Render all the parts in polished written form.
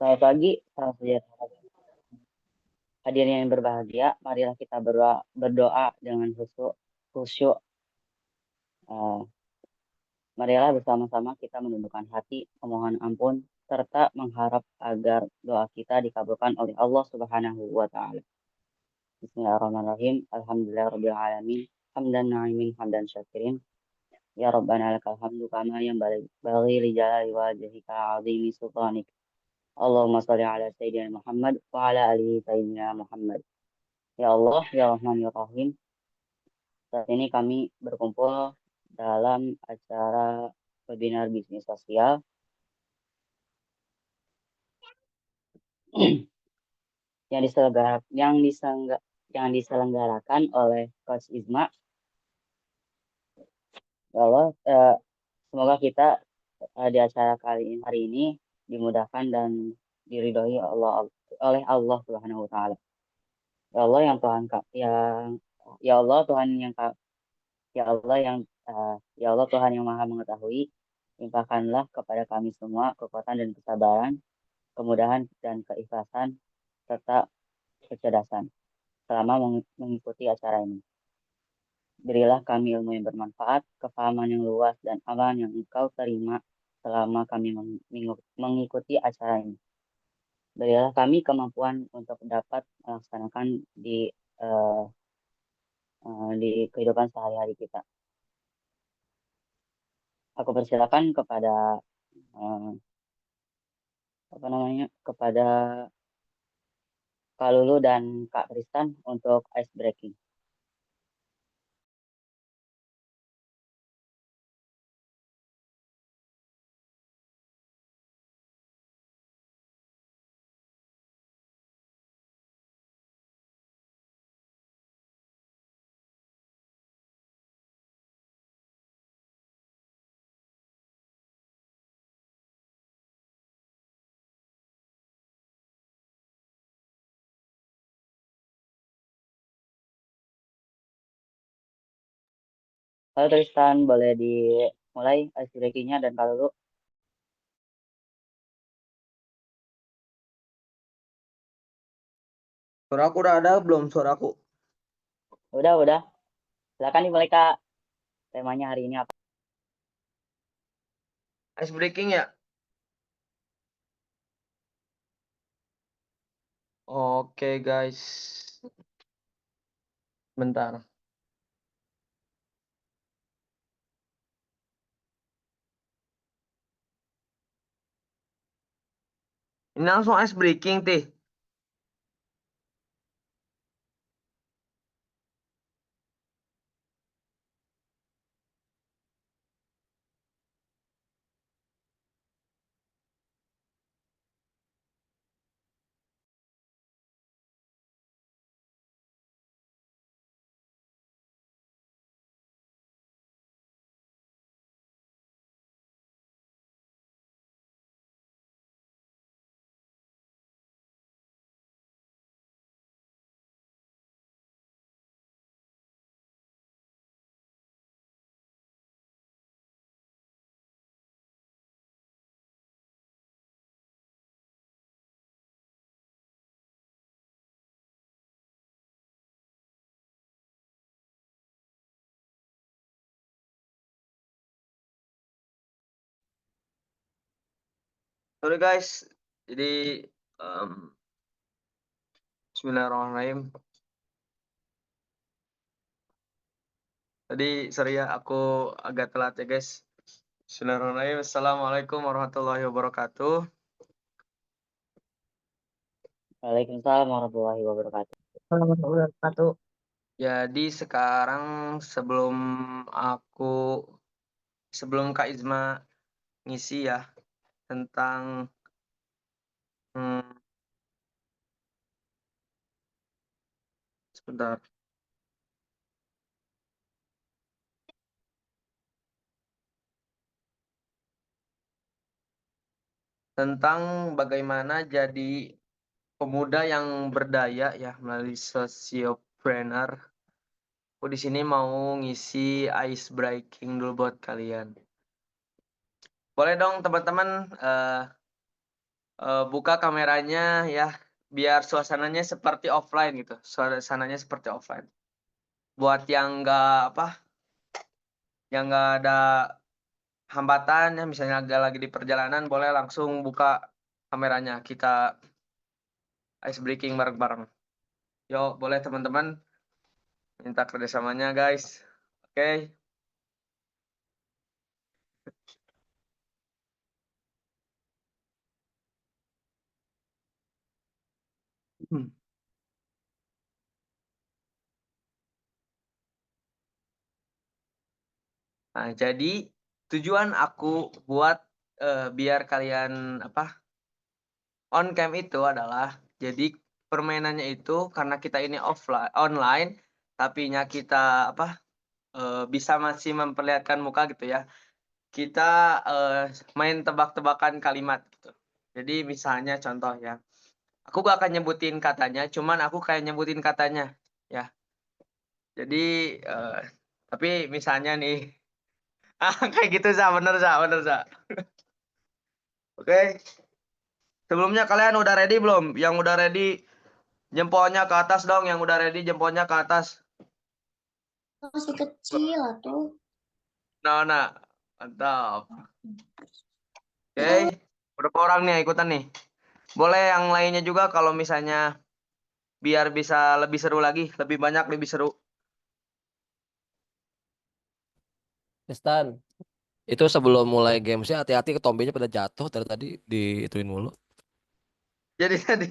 Selamat pagi, salam sejahtera. Hadirin yang berbahagia, marilah kita berdoa dengan khusyuk. Eh, Marilah bersama-sama kita menundukkan hati, memohon ampun, serta mengharap agar doa kita dikabulkan oleh Allah Subhanahu wa Ta'ala. Bismillahirrahmanirrahim. Alhamdulillahirabbil alamin. Hamdan na'imin hamdan syakirin. Ya Rabbana lakal hamdu kama yang bagi li jalali wajhika azimi sultanik. Allahumma shalli ala sayyidina Muhammad wa ala alihi sayyidina Muhammad. Ya Allah, ya Rahman, ya Rahim. Saat ini kami berkumpul dalam acara webinar bisnis sosial yang diselenggarakan oleh Coach Isma. Ya Allah, semoga kita di acara hari ini dimudahkan dan diridhoi oleh Allah Subhanahu wa Ta'ala. Ya Allah yang Tuhan yang ya Allah Tuhan yang ya Allah yang ya Allah Tuhan yang Maha Mengetahui, limpahkanlah kepada kami semua kekuatan dan kesabaran, kemudahan dan keikhlasan serta kecerdasan selama mengikuti acara ini. Berilah kami ilmu yang bermanfaat, kefahaman yang luas, dan amalan yang Engkau terima selama kami mengikuti acara ini. Berilah kami kemampuan untuk dapat melaksanakan uh, di kehidupan sehari-hari kita. Aku persilakan kepada uh, kepada Kak Lulu dan Kak Tristan untuk ice breaking. Halo Tristan, boleh dimulai ice breakingnya dan Kak Lulu. Suaraku udah ada belum suaraku? Udah. Silakan dimulai Kak. Temanya hari ini apa? Ice breaking ya? Oke guys. Bentar. Ini langsung ice breaking teh. Sorry guys. Jadi Bismillahirrahmanirrahim. Tadi sorry ya aku agak telat ya guys. Bismillahirrahmanirrahim. Assalamualaikum warahmatullahi wabarakatuh. Waalaikumsalam warahmatullahi wabarakatuh. Jadi sekarang sebelum Kak Izma ngisi ya tentang sebentar. Tentang bagaimana jadi pemuda yang berdaya ya melalui Sociopreneur. Aku di sini mau ngisi ice breaking dulu buat kalian. Boleh dong teman-teman buka kameranya ya, biar suasananya seperti offline gitu, suasananya seperti offline. Buat yang nggak ada hambatan ya, misalnya lagi di perjalanan boleh langsung buka kameranya, kita ice breaking bareng-bareng. Yuk, boleh teman-teman minta kerjasamanya guys. Oke. Hmm. Nah, jadi tujuan aku buat biar kalian on cam itu adalah jadi permainannya itu karena kita ini online, tapinya kita bisa masih memperlihatkan muka gitu ya. Kita main tebak-tebakan kalimat gitu. Jadi misalnya contoh ya, aku gak akan nyebutin katanya, cuman aku kayak nyebutin katanya ya. Jadi tapi misalnya nih, kayak gitu bener bener Oke. Sebelumnya kalian udah ready belum? Yang udah ready jempolnya ke atas dong, yang udah ready jempolnya ke atas. Masih kecil tuh. Nah, mantap. Oke, berapa orang nih ikutan nih? Boleh yang lainnya juga kalau misalnya biar bisa lebih seru lagi, lebih banyak, lebih seru. Stan, itu sebelum mulai gamesnya hati-hati ketombinya pada jatuh dari tadi diituin mulu. Jadi tadi,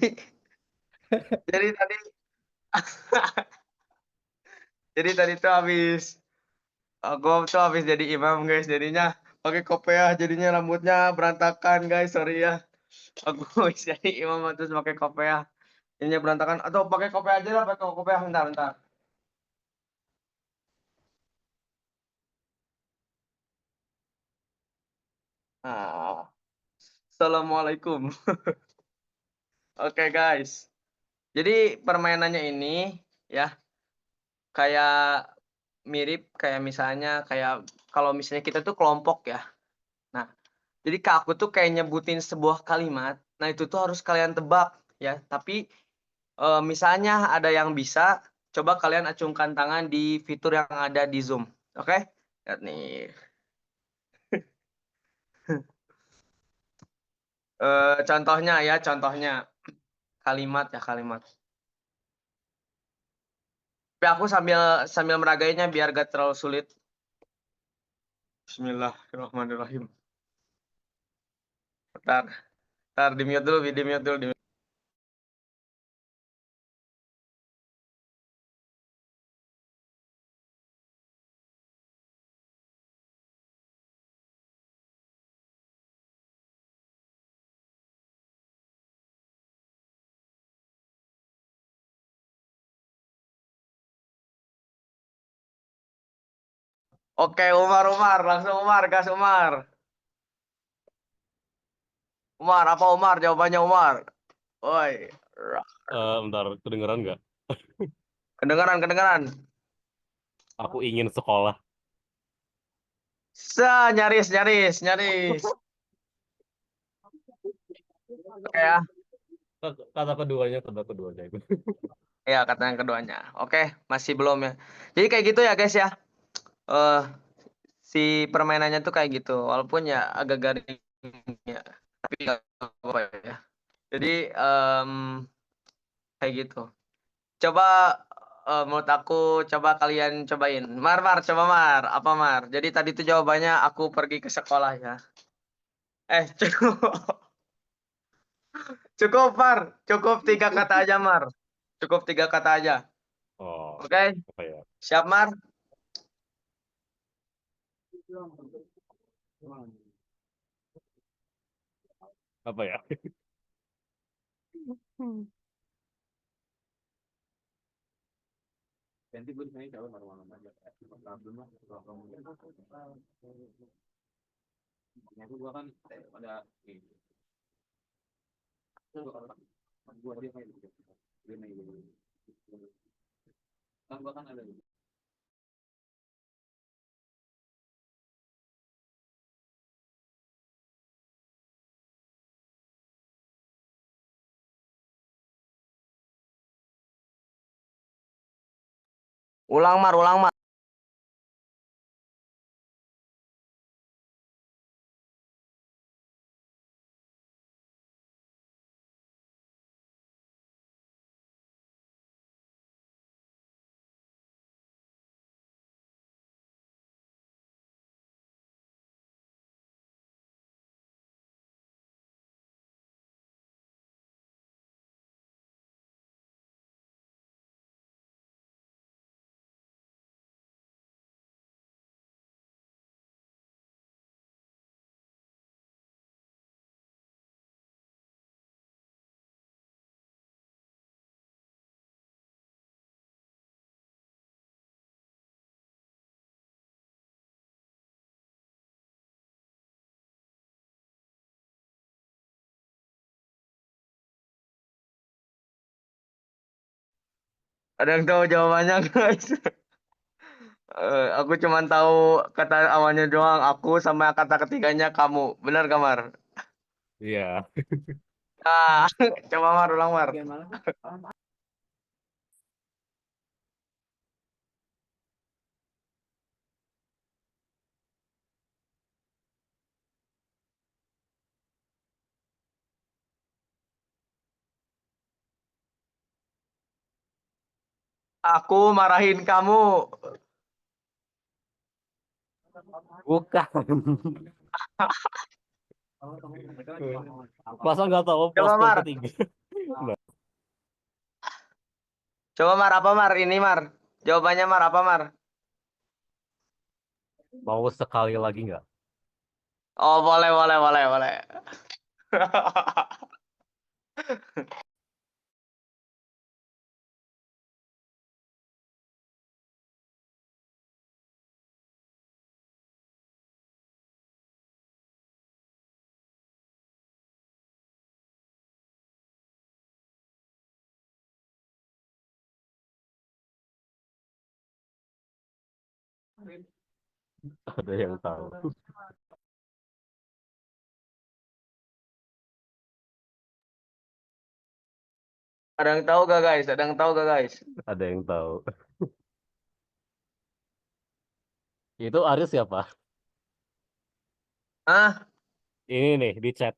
jadi tadi, jadi tadi tuh gue tuh habis jadi imam guys, jadinya pakai kopiah, jadinya rambutnya berantakan guys, sorry ya. Aku habis jadi imam terus pakai kopiah, jadinya berantakan. Atau pakai kopiah aja lah, pakai kopiah bentar. Nah, assalamualaikum. Oke guys, jadi permainannya ini ya kayak mirip kayak misalnya kayak kalau misalnya kita tuh kelompok ya. Nah, jadi Kak aku tuh kayak nyebutin sebuah kalimat, nah itu tuh harus kalian tebak ya. Tapi misalnya ada yang bisa, coba kalian acungkan tangan di fitur yang ada di Zoom. Oke? Lihat nih. Contohnya ya, contohnya kalimat ya kalimat. Tapi aku sambil sambil meragainya biar gak terlalu sulit. Bismillahirrahmanirrahim. Bentar, di mute dulu, di mute dulu. Oke, Umar, langsung Umar, gas Umar. Umar, apa Umar? Jawabannya Umar. Woi, Bentar, kedengeran nggak? kedengaran. Aku ingin sekolah. Nyaris. Oke ya. Kata keduanya itu. Ya, kata yang keduanya. Oke, masih belum ya. Jadi kayak gitu ya, guys ya. Eh, si permainannya tuh kayak gitu. Walaupun ya agak garing ya. Tapi nggak apa-apa ya. Jadi kayak gitu. Coba menurut aku coba kalian cobain. Coba Mar. Apa Mar? Jadi tadi tuh jawabannya aku pergi ke sekolah ya. Cukup. Cukup Mar. Cukup 3 kata aja Mar. Cukup 3 kata aja. Oh, Oke? apa ya? Siap Mar? Apa ya? Nanti gue disini kalau malam-malam aja. Problem lah, kalau kamu itu gua kan ada gua dia kayak gitu. Dia main gitu. Kan gua kan ada Ulang Mar, ulang Mar. Ada yang tahu jawabannya guys? Aku cuma tahu kata awalnya doang, aku sama kata ketiganya kamu. Benar gak Mar? Iya. Ah, coba Mar, ulang Mar. Aku marahin kamu. Bukan. Masa nggak tahu Coba postur Mar. ketiga? Coba Mar, apa Mar? Ini Mar. Jawabannya Mar, apa Mar? Mau sekali lagi nggak? Oh, boleh, boleh, boleh, boleh. Ada yang tahu. Ada yang tahu gak guys? Ada yang tahu gak guys? Ada yang tahu. Itu Aris siapa? Ah, Ini nih di chat.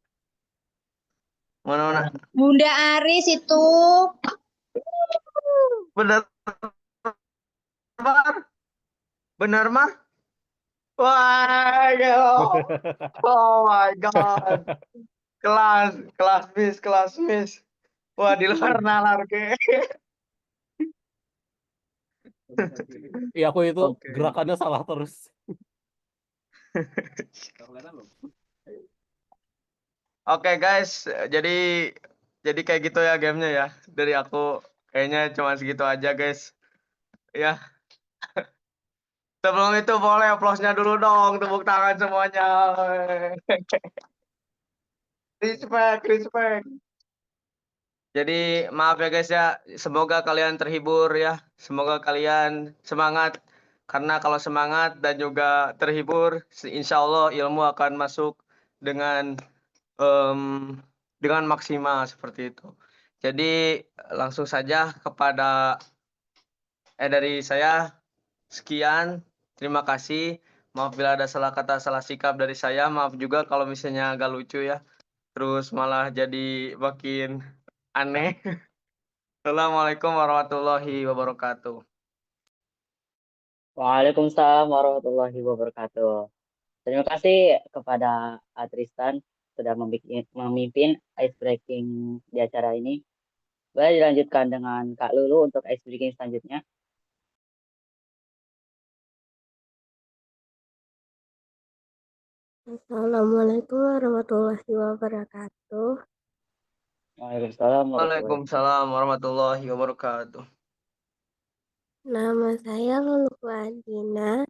mana-mana? Bunda Aris itu. Bener Mar? Bener Mar? Wah, oh my god. Kelas, kelas miss. Wah, di luar nalar ke. Iya aku itu Oke. gerakannya salah terus. Oke guys, jadi kayak gitu ya gamenya ya. Dari aku kayaknya cuma segitu aja guys. Ya, sebelum itu boleh applause-nya dulu dong, tepuk tangan semuanya. Respect, respect. Jadi maaf ya guys ya, semoga kalian terhibur ya. Semoga kalian semangat. Karena kalau semangat dan juga terhibur, insya Allah ilmu akan masuk dengan em, dengan maksimal seperti itu. Jadi langsung saja kepada dari saya sekian. Terima kasih. Maaf bila ada salah kata, salah sikap dari saya. Maaf juga kalau misalnya agak lucu ya. Terus malah jadi makin aneh. Assalamualaikum warahmatullahi wabarakatuh. Waalaikumsalam warahmatullahi wabarakatuh. Terima kasih kepada Tristan sudah memimpin ice breaking di acara ini. Boleh dilanjutkan dengan Kak Lulu untuk ice breaking selanjutnya. Assalamualaikum warahmatullahi wabarakatuh. Waalaikumsalam warahmatullahi wabarakatuh. Waalaikumsalam warahmatullahi wabarakatuh. Nama saya Lulu Adina.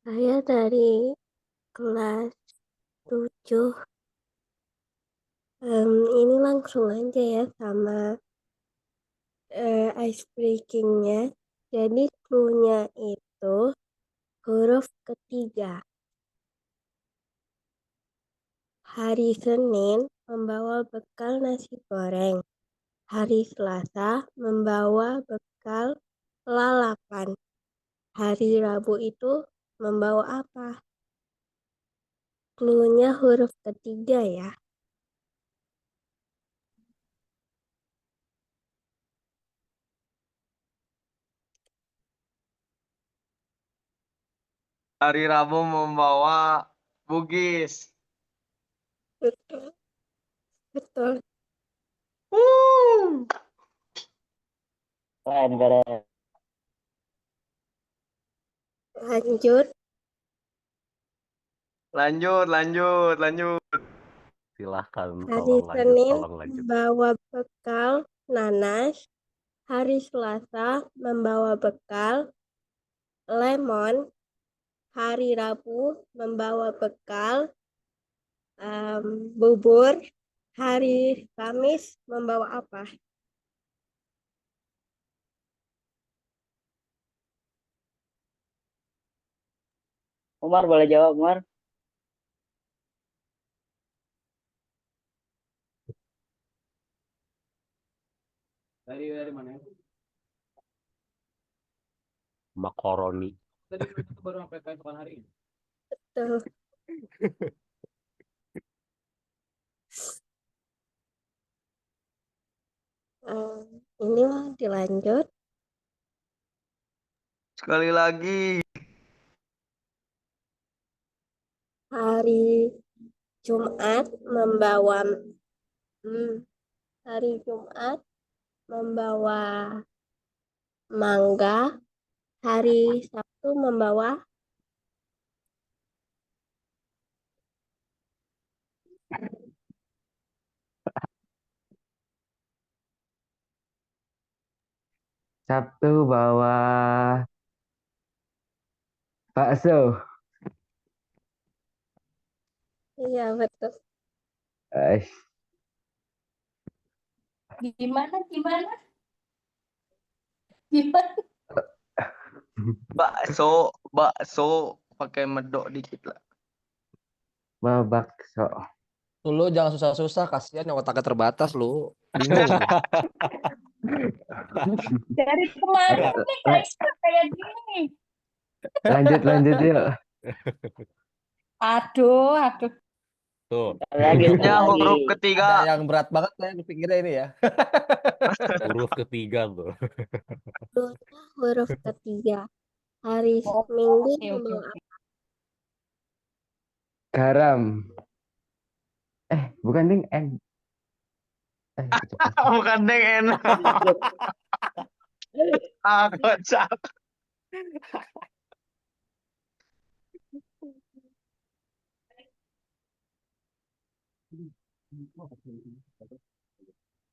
Saya dari kelas 7. Ini langsung aja ya sama ice breakingnya. Jadi clue-nya itu huruf ketiga. Hari Senin membawa bekal nasi goreng. Hari Selasa membawa bekal lalapan. Hari Rabu itu membawa apa? Cluenya huruf ketiga ya. Hari Rabu membawa Bugis. Betul. Betul. Wuh. Keren. Lanjut. Lanjut. Silahkan, Hari tolong Senin lanjut. membawa bekal nanas. Hari Selasa membawa bekal lemon. Hari Rabu membawa bekal bubur. Hari Kamis membawa apa? Umar boleh jawab, Umar? Dari mana? Makaroni. Tadi itu baru sampai keesokan hari ini. Tuh. Ini mau dilanjut. Sekali lagi. Hari Jumat membawa hari Jumat membawa mangga. Hari Sabtu membawa Sabtu bawa bakso. iya betul. Eh, Gimana? Bakso pakai medok dikit lah. bawa bakso. Lu jangan susah-susah, kasihan yang otaknya terbatas lu. Bingung. Dari kemarin nih kayak gini. Lanjut yuk. Aduh. Tuh, Lagi. Huruf ada ketiga. yang berat banget saya pikirnya ini ya. Huruf ketiga tuh. Cluenya huruf ketiga. Hari Minggu Oke. membawa Garam. Bukan ding N. Keceplosan. Bukan deng enak. Kocak.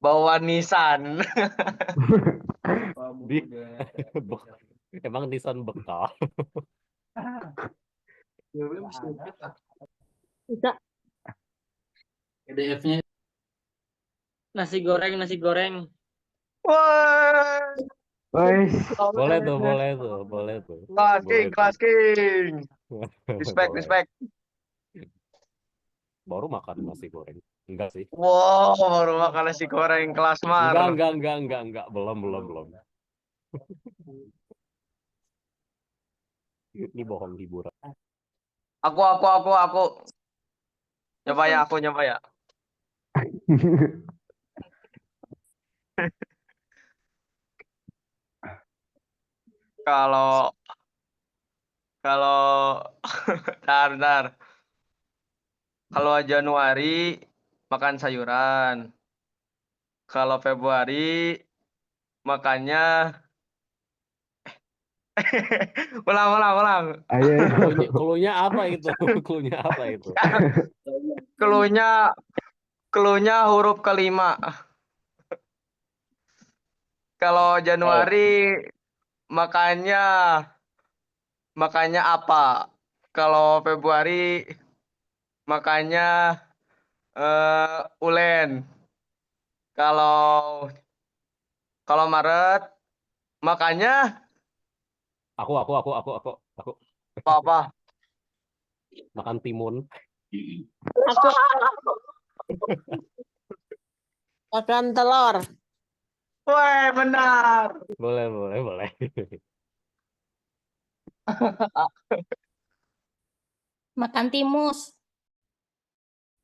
Bawa Nissan. Emang Nissan bekal. Bisa. PDF-nya Nasi goreng. Wah. Wes, Boleh tuh. Kelas king. Respect. Baru makan nasi goreng. Enggak sih. Wow, baru makan nasi goreng kelas mar. Enggak. Belum. Ini bohong hiburan. Aku. Nyoba ya. Kalau bentar. Kalau Januari makan sayuran. Kalau Februari makannya ulang. ayo. Klunya apa itu? Keluhnya huruf kelima. Kalau Januari makannya apa? Kalau Februari makannya ulen. Kalau Maret makannya Aku. apa? Makan timun. Aku makan telur. Woi, benar. Boleh. Makan timus.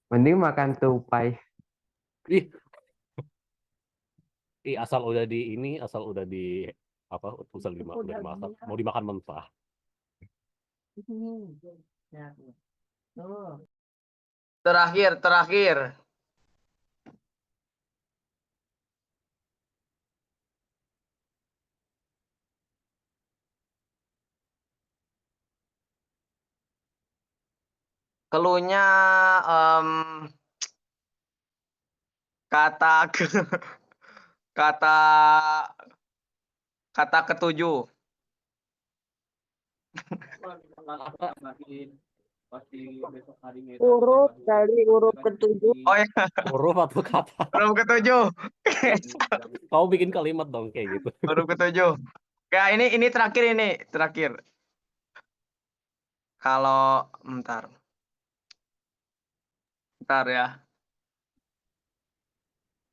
Mending makan tupai. Ih, asal udah di ini, asal udah di apa? Udah dimasak, mau dimakan mentah. Terakhir. Keluhnya em, kata kata kata ketujuh. Huruf dari huruf ketujuh. Oh ya, Huruf atau kata? huruf ketujuh. Kau bikin kalimat dong kayak gitu. Huruf ketujuh. Ya, ini terakhir. Kalau bentar ya.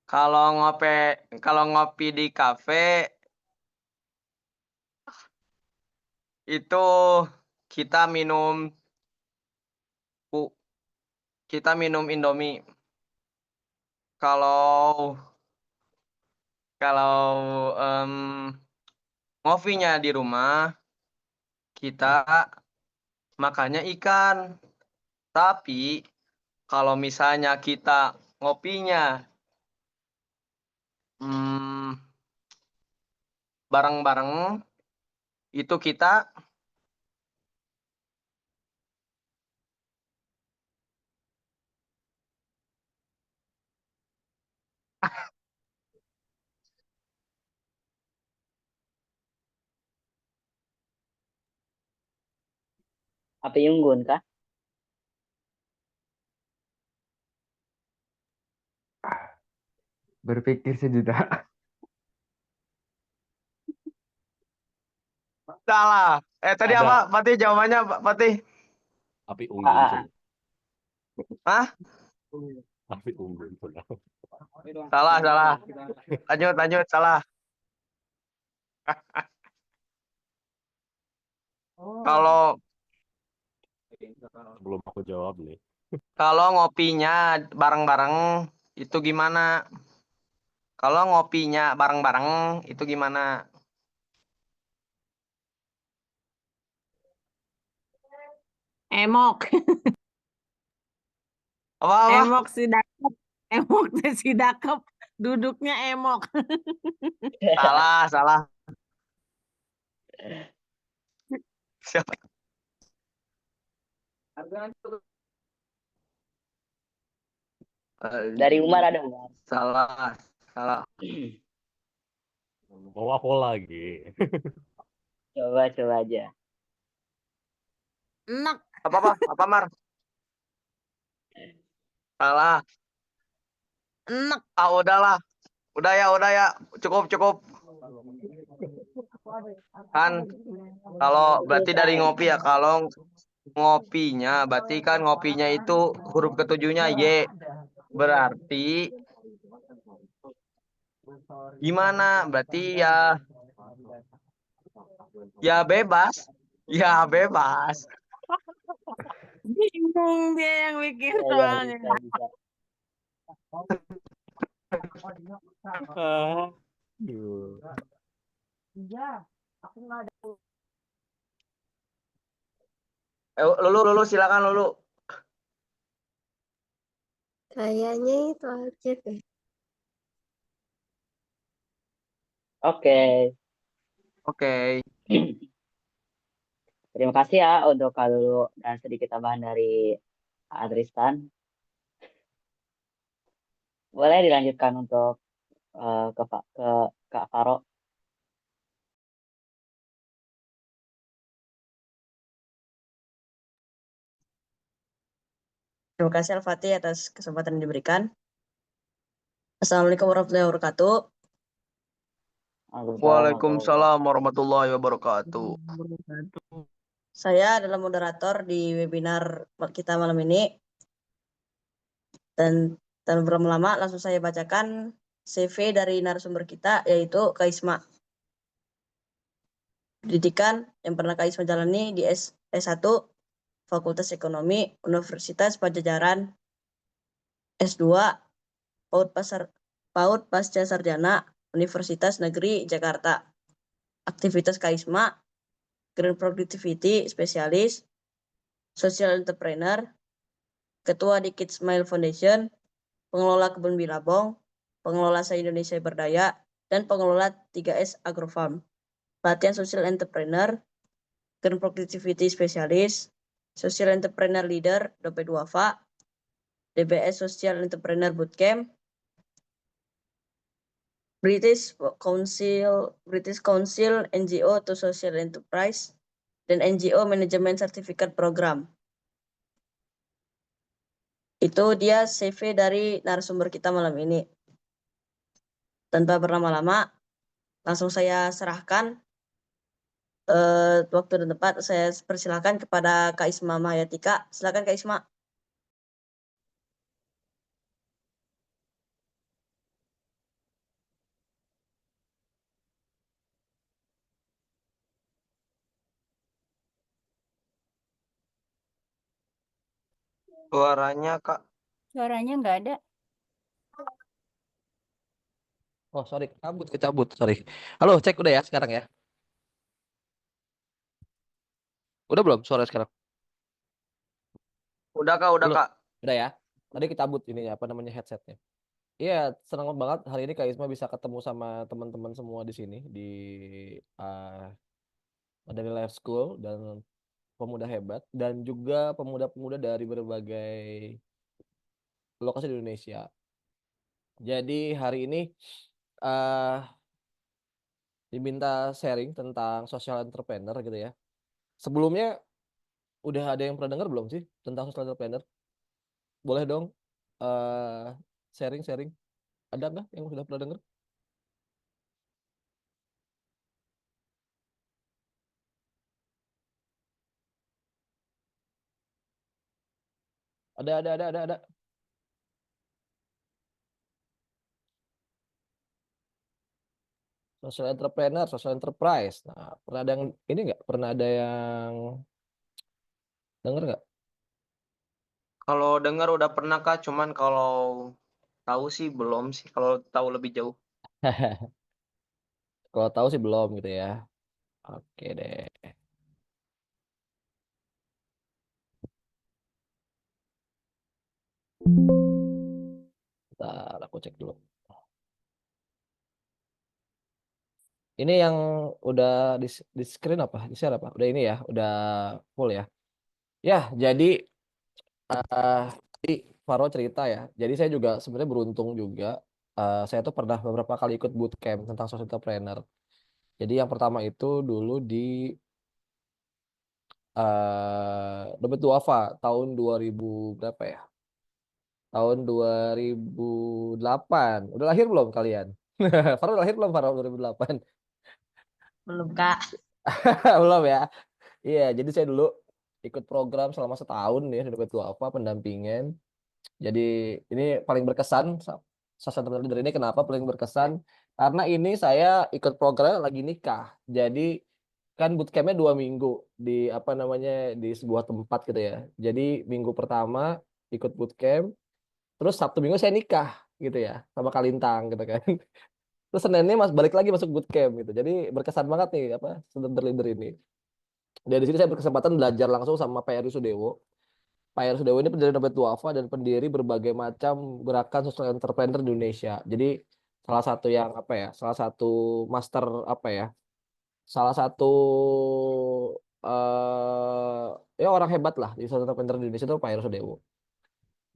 Kalau ngopi di kafe itu kita minum Indomie. Kalau kalau em, ngopinya di rumah kita makannya ikan. Tapi kalau misalnya kita ngopinya bareng-bareng itu kita Api unggun kah? Berpikir sejenak. salah. Tadi Ada. apa? Patih jawabannya, Pak Patih. Api unggun. Ah. Hah? Api unggun. Salah. Lanjut, salah. Kalau Belum aku jawab nih. kalau ngopinya bareng-bareng itu gimana? Kalau ngopinya bareng-bareng itu gimana? Emok. Apa? Emok si dakep. Emok si dakep. Duduknya emok. Salah. Siapa? Dari Umar ada Umar. Salah. Mau aku lagi. Coba aja. Enak. Apa Mar? Salah. Enak. Udahlah. Udah ya. Cukup. Kan kalau berarti dari ngopi ya. Kalau ngopinya berarti kan ngopinya itu huruf ketujuhnya Y. Berarti gimana? Berarti ya bebas. Ya bebas. Bingung dia yang mikir Ya, soalnya. bisa. Aduh. Lulu silakan Lulu. Kayaknya itu aja deh. Oke. Terima kasih ya untuk Kak Lulu dan sedikit tambahan dari Adristan. Boleh dilanjutkan untuk ke Kak Faro. Terima kasih Al-Fatih atas kesempatan yang diberikan. Assalamualaikum warahmatullahi wabarakatuh. Waalaikumsalam warahmatullahi wabarakatuh. Saya adalah moderator di webinar kita malam ini. Dan berlama-lama langsung saya bacakan CV dari narasumber kita, yaitu Kak Isma. pendidikan yang pernah Kak Isma jalani di S1 Fakultas Ekonomi Universitas Pajajaran, S2 PAUD Pasca Sarjana Universitas Negeri Jakarta. Aktivitas Kak Isma, Green Productivity Spesialis, Social Entrepreneur, Ketua di Kids Smile Foundation, Pengelola Kebun Bilabong, Pengelola Se-Indonesia Berdaya, dan Pengelola 3S Agrofarm. Pelatihan Social Entrepreneur, Green Productivity Spesialis, Social Entrepreneur Leader, Dompet Duafa, DBS Social Entrepreneur Bootcamp, British Council NGO to Social Enterprise, dan NGO Management Certificate Program. Itu dia CV dari narasumber kita malam ini. Tanpa berlama-lama, langsung saya serahkan waktu dan tempat. Saya persilakan kepada Kak Isma Mahayatika. Silakan Kak Isma. Suaranya Kak. Suaranya nggak ada. Oh, sorry, kecabut, sorry. Halo, cek udah ya sekarang ya. Udah belum suara sekarang? Udah Kak, udah Belum. Kak. Udah ya. Tadi kecabut ini apa namanya headsetnya. Iya, senang banget hari ini Kak Isma bisa ketemu sama teman-teman semua di sini di Madani Life School dan pemuda hebat dan juga pemuda-pemuda dari berbagai lokasi di Indonesia. Jadi hari ini eh diminta sharing tentang social entrepreneur gitu ya. Sebelumnya udah ada yang pernah dengar belum sih tentang social entrepreneur? Boleh dong eh sharing-sharing. Ada nggak yang sudah pernah dengar? Ada. Social entrepreneur, social enterprise. Nah, pernah ada yang ini nggak? Pernah ada yang dengar nggak? Kalau dengar udah pernah Kak, cuman kalau tahu sih belum sih, kalau tahu lebih jauh. Kalau tahu sih belum gitu ya. Oke deh. Bentar, aku cek dulu. Ini yang udah di screen apa? Di share apa? Udah ini ya, udah full ya. Ya, jadi tadi Faro cerita ya. Jadi saya juga sebenarnya beruntung juga. Saya tuh pernah beberapa kali ikut bootcamp tentang social entrepreneur. Jadi yang pertama itu dulu di Dompet Duafa tahun 2000 berapa ya? Tahun 2008. Udah lahir belum kalian? Faro udah lahir belum Faro 2008? Belum Kak. Belum ya? Iya, jadi saya dulu ikut program selama setahun ya di Dompet Duafa pendampingan. Jadi ini paling berkesan social entrepreneur ini kenapa paling berkesan? Karena ini saya ikut program lagi nikah. Jadi kan bootcampnya 2 minggu di apa namanya di sebuah tempat gitu ya. Jadi minggu pertama ikut bootcamp, terus Sabtu Minggu saya nikah gitu ya sama Kalintang gitu kan. Terus Seninnya balik lagi masuk bootcamp gitu. Jadi berkesan banget nih apa student leader ini. Dari sini saya berkesempatan belajar langsung sama Pak Heru Sudewo. Pak Heru Sudewo ini pendiri Dompet Duafa dan pendiri berbagai macam gerakan social entrepreneur di Indonesia. Jadi salah satu yang apa ya? Salah satu master apa ya? Salah satu ya orang hebat lah di social entrepreneur di Indonesia itu Pak Heru Sudewo.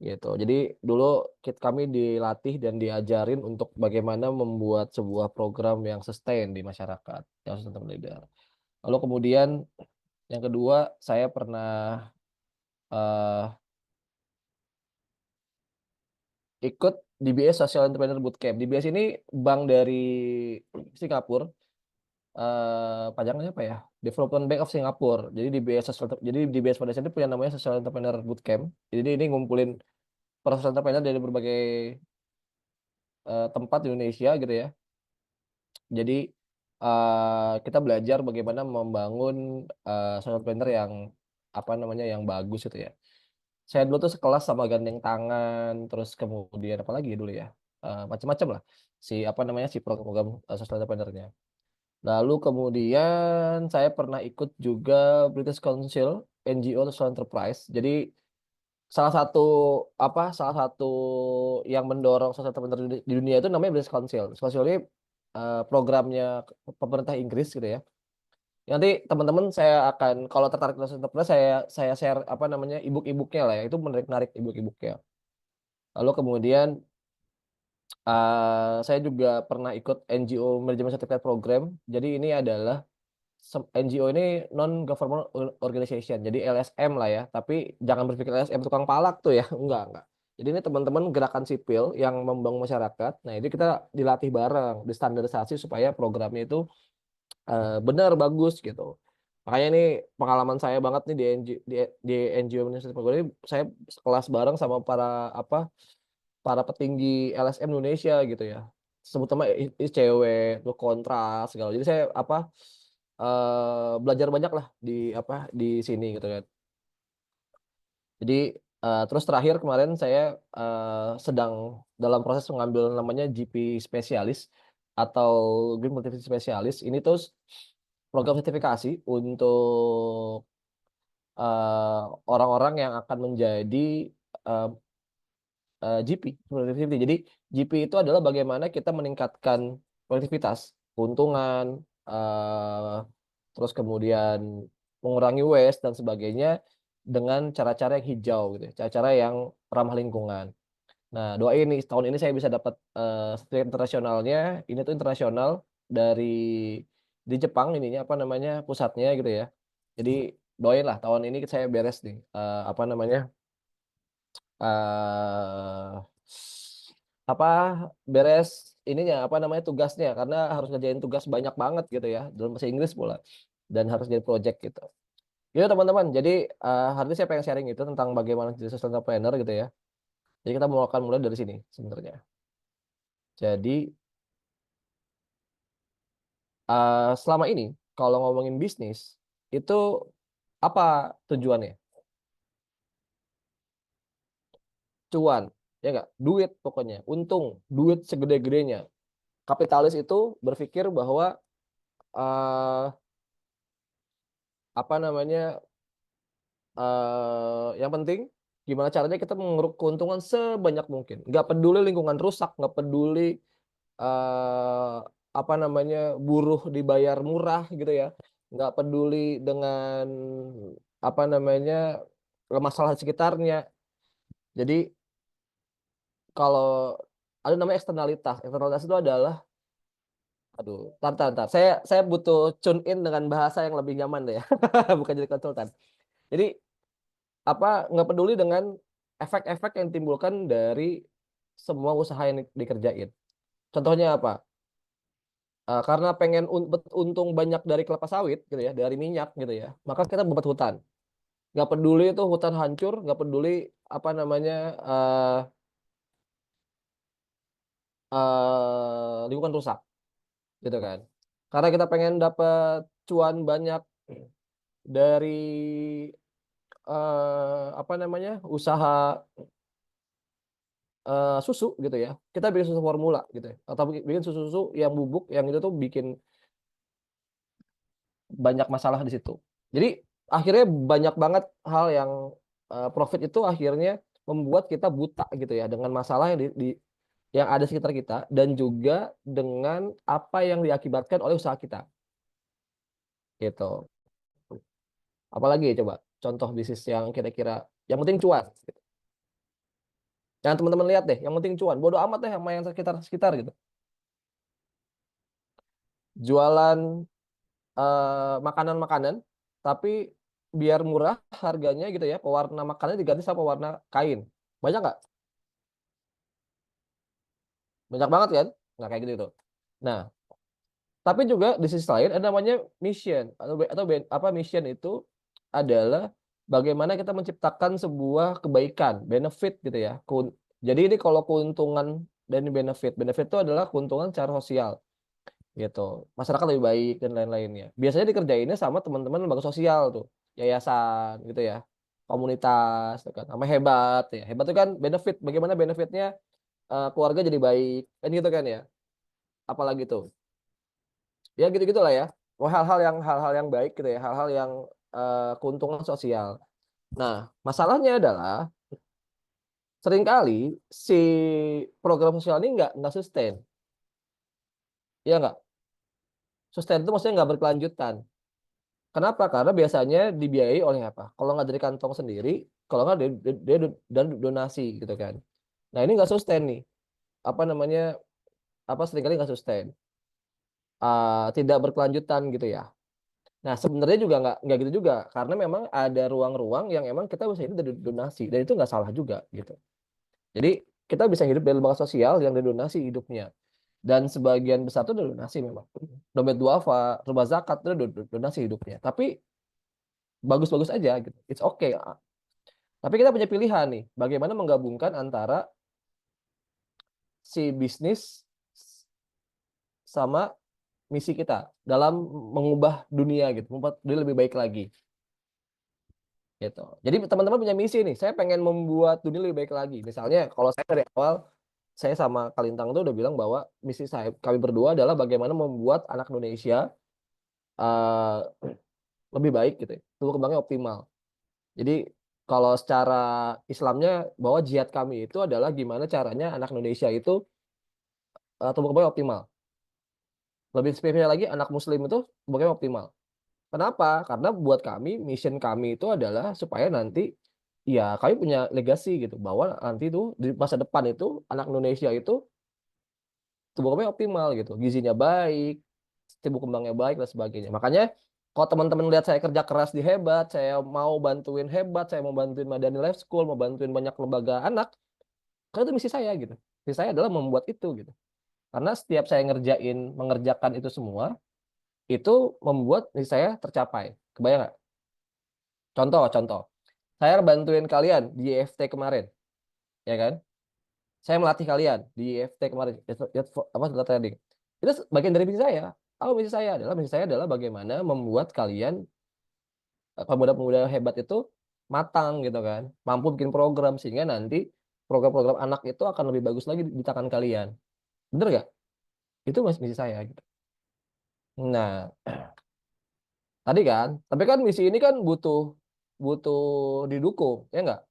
Gitu. Jadi dulu kami dilatih dan diajarin untuk bagaimana membuat sebuah program yang sustain di masyarakat, yang social leader. Lalu kemudian yang kedua saya pernah eh, ikut DBS Social Entrepreneur Bootcamp. DBS ini bank dari Singapura, panjangnya apa ya? Development Bank of Singapore. Jadi DBS Foundation ini punya namanya Social Entrepreneur Bootcamp. Jadi ini ngumpulin para social entrepreneur dari berbagai tempat di Indonesia gitu ya. Jadi kita belajar bagaimana membangun social entrepreneur yang apa namanya yang bagus itu ya. Saya dulu tuh sekelas sama gandeng tangan, terus kemudian apa lagi dulu ya, macam-macam lah si apa namanya si program social entrepreneur-nya. Lalu kemudian saya pernah ikut juga British Council NGO Social Enterprise. Jadi salah satu salah satu yang mendorong social entrepreneur di dunia itu namanya British Council. British Council ini programnya pemerintah Inggris gitu ya. Nanti teman-teman saya akan kalau tertarik dengan social entrepreneur saya share apa namanya ebook-ebooknya lah ya. Itu menarik ebook-ebooknya. Lalu kemudian saya juga pernah ikut NGO Management Certificate Program. Jadi ini adalah NGO ini non government organization. Jadi LSM lah ya. Tapi jangan berpikir LSM tukang palak tuh ya. Enggak. Jadi ini teman-teman gerakan sipil yang membangun masyarakat. Nah, itu kita dilatih bareng, distandarisasi supaya programnya itu benar bagus gitu. Makanya ini pengalaman saya banget nih di NGO Management Program ini saya kelas bareng sama para petinggi LSM Indonesia gitu ya. Sebutama ICW, tuh kontras segala. Jadi saya belajar banyak lah di sini gitu kan. Jadi terus terakhir kemarin saya sedang dalam proses mengambil namanya GP spesialis atau Green Motivation Specialist. Ini terus program sertifikasi untuk orang-orang yang akan menjadi GP productivity. Jadi GP itu adalah bagaimana kita meningkatkan produktivitas, keuntungan, terus kemudian mengurangi waste dan sebagainya dengan cara-cara yang hijau gitu, cara-cara yang ramah lingkungan. Nah, doain nih tahun ini saya bisa dapat sertifikat internasionalnya. Ini tuh internasional di Jepang ininya apa namanya pusatnya gitu ya. Jadi doain lah tahun ini saya beres nih apa namanya eh beres ininya apa namanya tugasnya karena harus ngerjain tugas banyak banget gitu ya dalam bahasa Inggris pula dan harus jadi project gitu. Gitu teman-teman. Jadi hari ini saya pengen sharing itu tentang bagaimana jadi social entrepreneur gitu ya. Jadi kita akan mulai dari sini sebenarnya. Jadi selama ini kalau ngomongin bisnis itu apa tujuannya? Cuan, ya enggak? Duit pokoknya, untung, duit segede-gedenya. Kapitalis itu berpikir bahwa apa namanya yang penting gimana caranya kita mengeruk keuntungan sebanyak mungkin. Nggak peduli lingkungan rusak, nggak peduli apa namanya buruh dibayar murah gitu ya. Nggak peduli dengan apa namanya masalah sekitarnya. Jadi kalau ada namanya eksternalitas. Eksternalitas itu adalah aduh, tar. Saya butuh tune in dengan bahasa yang lebih nyaman deh ya. Bukan jadi konsultan. Jadi nggak peduli dengan efek-efek yang ditimbulkan dari semua usaha yang dikerjain. Contohnya apa? Karena pengen untung banyak dari kelapa sawit gitu ya, dari minyak gitu ya, maka kita membuat hutan. Nggak peduli itu hutan hancur, nggak peduli apa namanya lingkungan rusak, gitu kan? Karena kita pengen dapat cuan banyak dari apa namanya usaha susu gitu ya, kita bikin susu formula gitu ya, atau bikin susu yang bubuk yang itu tuh bikin banyak masalah di situ. Jadi akhirnya banyak banget hal yang profit itu akhirnya membuat kita buta gitu ya dengan masalah yang ada sekitar kita dan juga dengan apa yang diakibatkan oleh usaha kita. Gitu. Apalagi coba contoh bisnis yang kira-kira yang penting cuan. Gitu. Yang teman-teman lihat deh, yang penting cuan. Bodoh amat deh sama yang sekitar gitu. Jualan makanan-makanan, tapi biar murah harganya gitu ya, pewarna makanannya diganti sama pewarna kain. Banyak nggak? Banyak banget kan? Nggak kayak gitu. Nah, tapi juga di sisi lain ada namanya mission atau apa mission itu adalah bagaimana kita menciptakan sebuah kebaikan, benefit gitu ya. Jadi ini kalau keuntungan dan benefit itu adalah keuntungan secara sosial. gitu. Masyarakat lebih baik dan lain-lainnya. Biasanya dikerjainnya sama teman-teman lembaga sosial tuh, yayasan gitu ya, komunitas, gitu kan. Sama hebat ya. Hebat itu kan benefit. Bagaimana benefitnya keluarga jadi baik kan gitu kan ya. Apalagi tuh. Ya gitu-gitulah ya. Hal-hal yang baik gitu ya, hal-hal yang keuntungan sosial. Nah, masalahnya adalah seringkali si program sosial ini nggak sustain. Iya nggak? Sustain itu maksudnya nggak berkelanjutan. Kenapa? Karena biasanya dibiayai oleh apa? Kalau nggak dari kantong sendiri, kalau nggak dia dan donasi gitu kan. Nah ini nggak sustain nih. Apa namanya? Apa seringkali nggak sustain. Tidak berkelanjutan gitu ya. Nah sebenarnya juga nggak gitu juga, karena memang ada ruang-ruang yang emang kita bisa hidup dari donasi dan itu nggak salah juga gitu. Jadi kita bisa hidup dari lembaga sosial yang dari donasi hidupnya. Dan sebagian besar itu donasi memang. Dompet duafa, rumah zakat itu donasi hidupnya. Tapi bagus-bagus aja gitu. It's okay. Tapi kita punya pilihan nih, bagaimana menggabungkan antara si bisnis sama misi kita dalam mengubah dunia gitu, membuat dunia lebih baik lagi. Gitu. Jadi teman-teman punya misi nih, saya pengen membuat dunia lebih baik lagi. Misalnya kalau saya dari awal saya sama Kalintang itu udah bilang bahwa misi kami berdua adalah bagaimana membuat anak Indonesia uh, lebih baik gitu, tumbuh kembangnya optimal. Jadi kalau secara Islamnya bahwa jihad kami itu adalah gimana caranya anak Indonesia itu tumbuh kembangnya optimal. Lebih spesifiknya lagi anak Muslim itu tumbuh kembangnya optimal. Kenapa? Karena buat kami mission kami itu adalah supaya nanti ya kami punya legasi gitu bahwa nanti itu di masa depan itu anak Indonesia itu tumbuh kembangnya optimal gitu, gizinya baik, tumbuh kembangnya baik dan sebagainya. Makanya kalau teman-teman lihat saya kerja keras di Hebat, saya mau bantuin Hebat, saya mau bantuin Madani Life School, mau bantuin banyak lembaga anak, karena itu misi saya gitu. Misi saya adalah membuat itu gitu. Karena setiap saya mengerjakan itu semua, itu membuat misi saya tercapai. Kebayang nggak? Contoh. Saya bantuin kalian di EFT kemarin, ya kan? Saya melatih kalian di EFT kemarin, apa setelah trading. Itu bagian dari misi saya. Misi saya adalah bagaimana membuat kalian pemuda-pemuda hebat itu matang gitu kan, mampu bikin program sehingga nanti program-program anak itu akan lebih bagus lagi di tangan kalian. Bener gak? Itu misi saya gitu. Nah, tadi kan, tapi kan misi ini kan butuh didukung, ya enggak?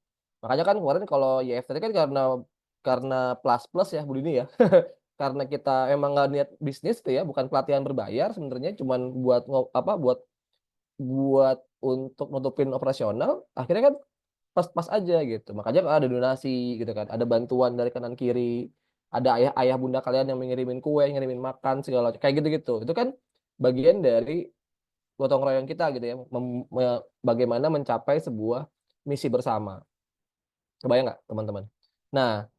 Makanya kan kemarin kalau YFT kan karena plus ya Bu Dini ya. Karena kita emang nggak niat bisnis tuh ya, bukan pelatihan berbayar sebenarnya, cuman buat buat untuk nutupin operasional, akhirnya kan pas-pas aja gitu. Makanya ada donasi gitu kan, ada bantuan dari kanan kiri, ada ayah bunda kalian yang ngirimin kue, ngirimin makan segala kayak gitu-gitu. Itu kan bagian dari gotong royong kita gitu ya, bagaimana mencapai sebuah misi bersama. Kebayang nggak teman-teman? Nah,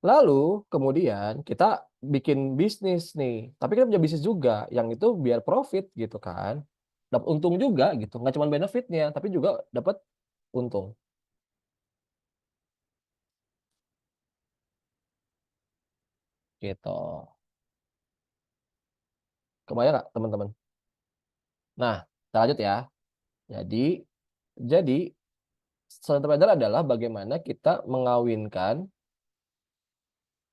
lalu kemudian kita bikin bisnis nih, tapi kita punya bisnis juga yang itu biar profit gitu kan, dapat untung juga gitu, nggak cuma benefitnya, tapi juga dapat untung. Gitu. Kebayang nggak teman-teman? Nah, kita lanjut ya. Jadi entrepreneur adalah bagaimana kita mengawinkan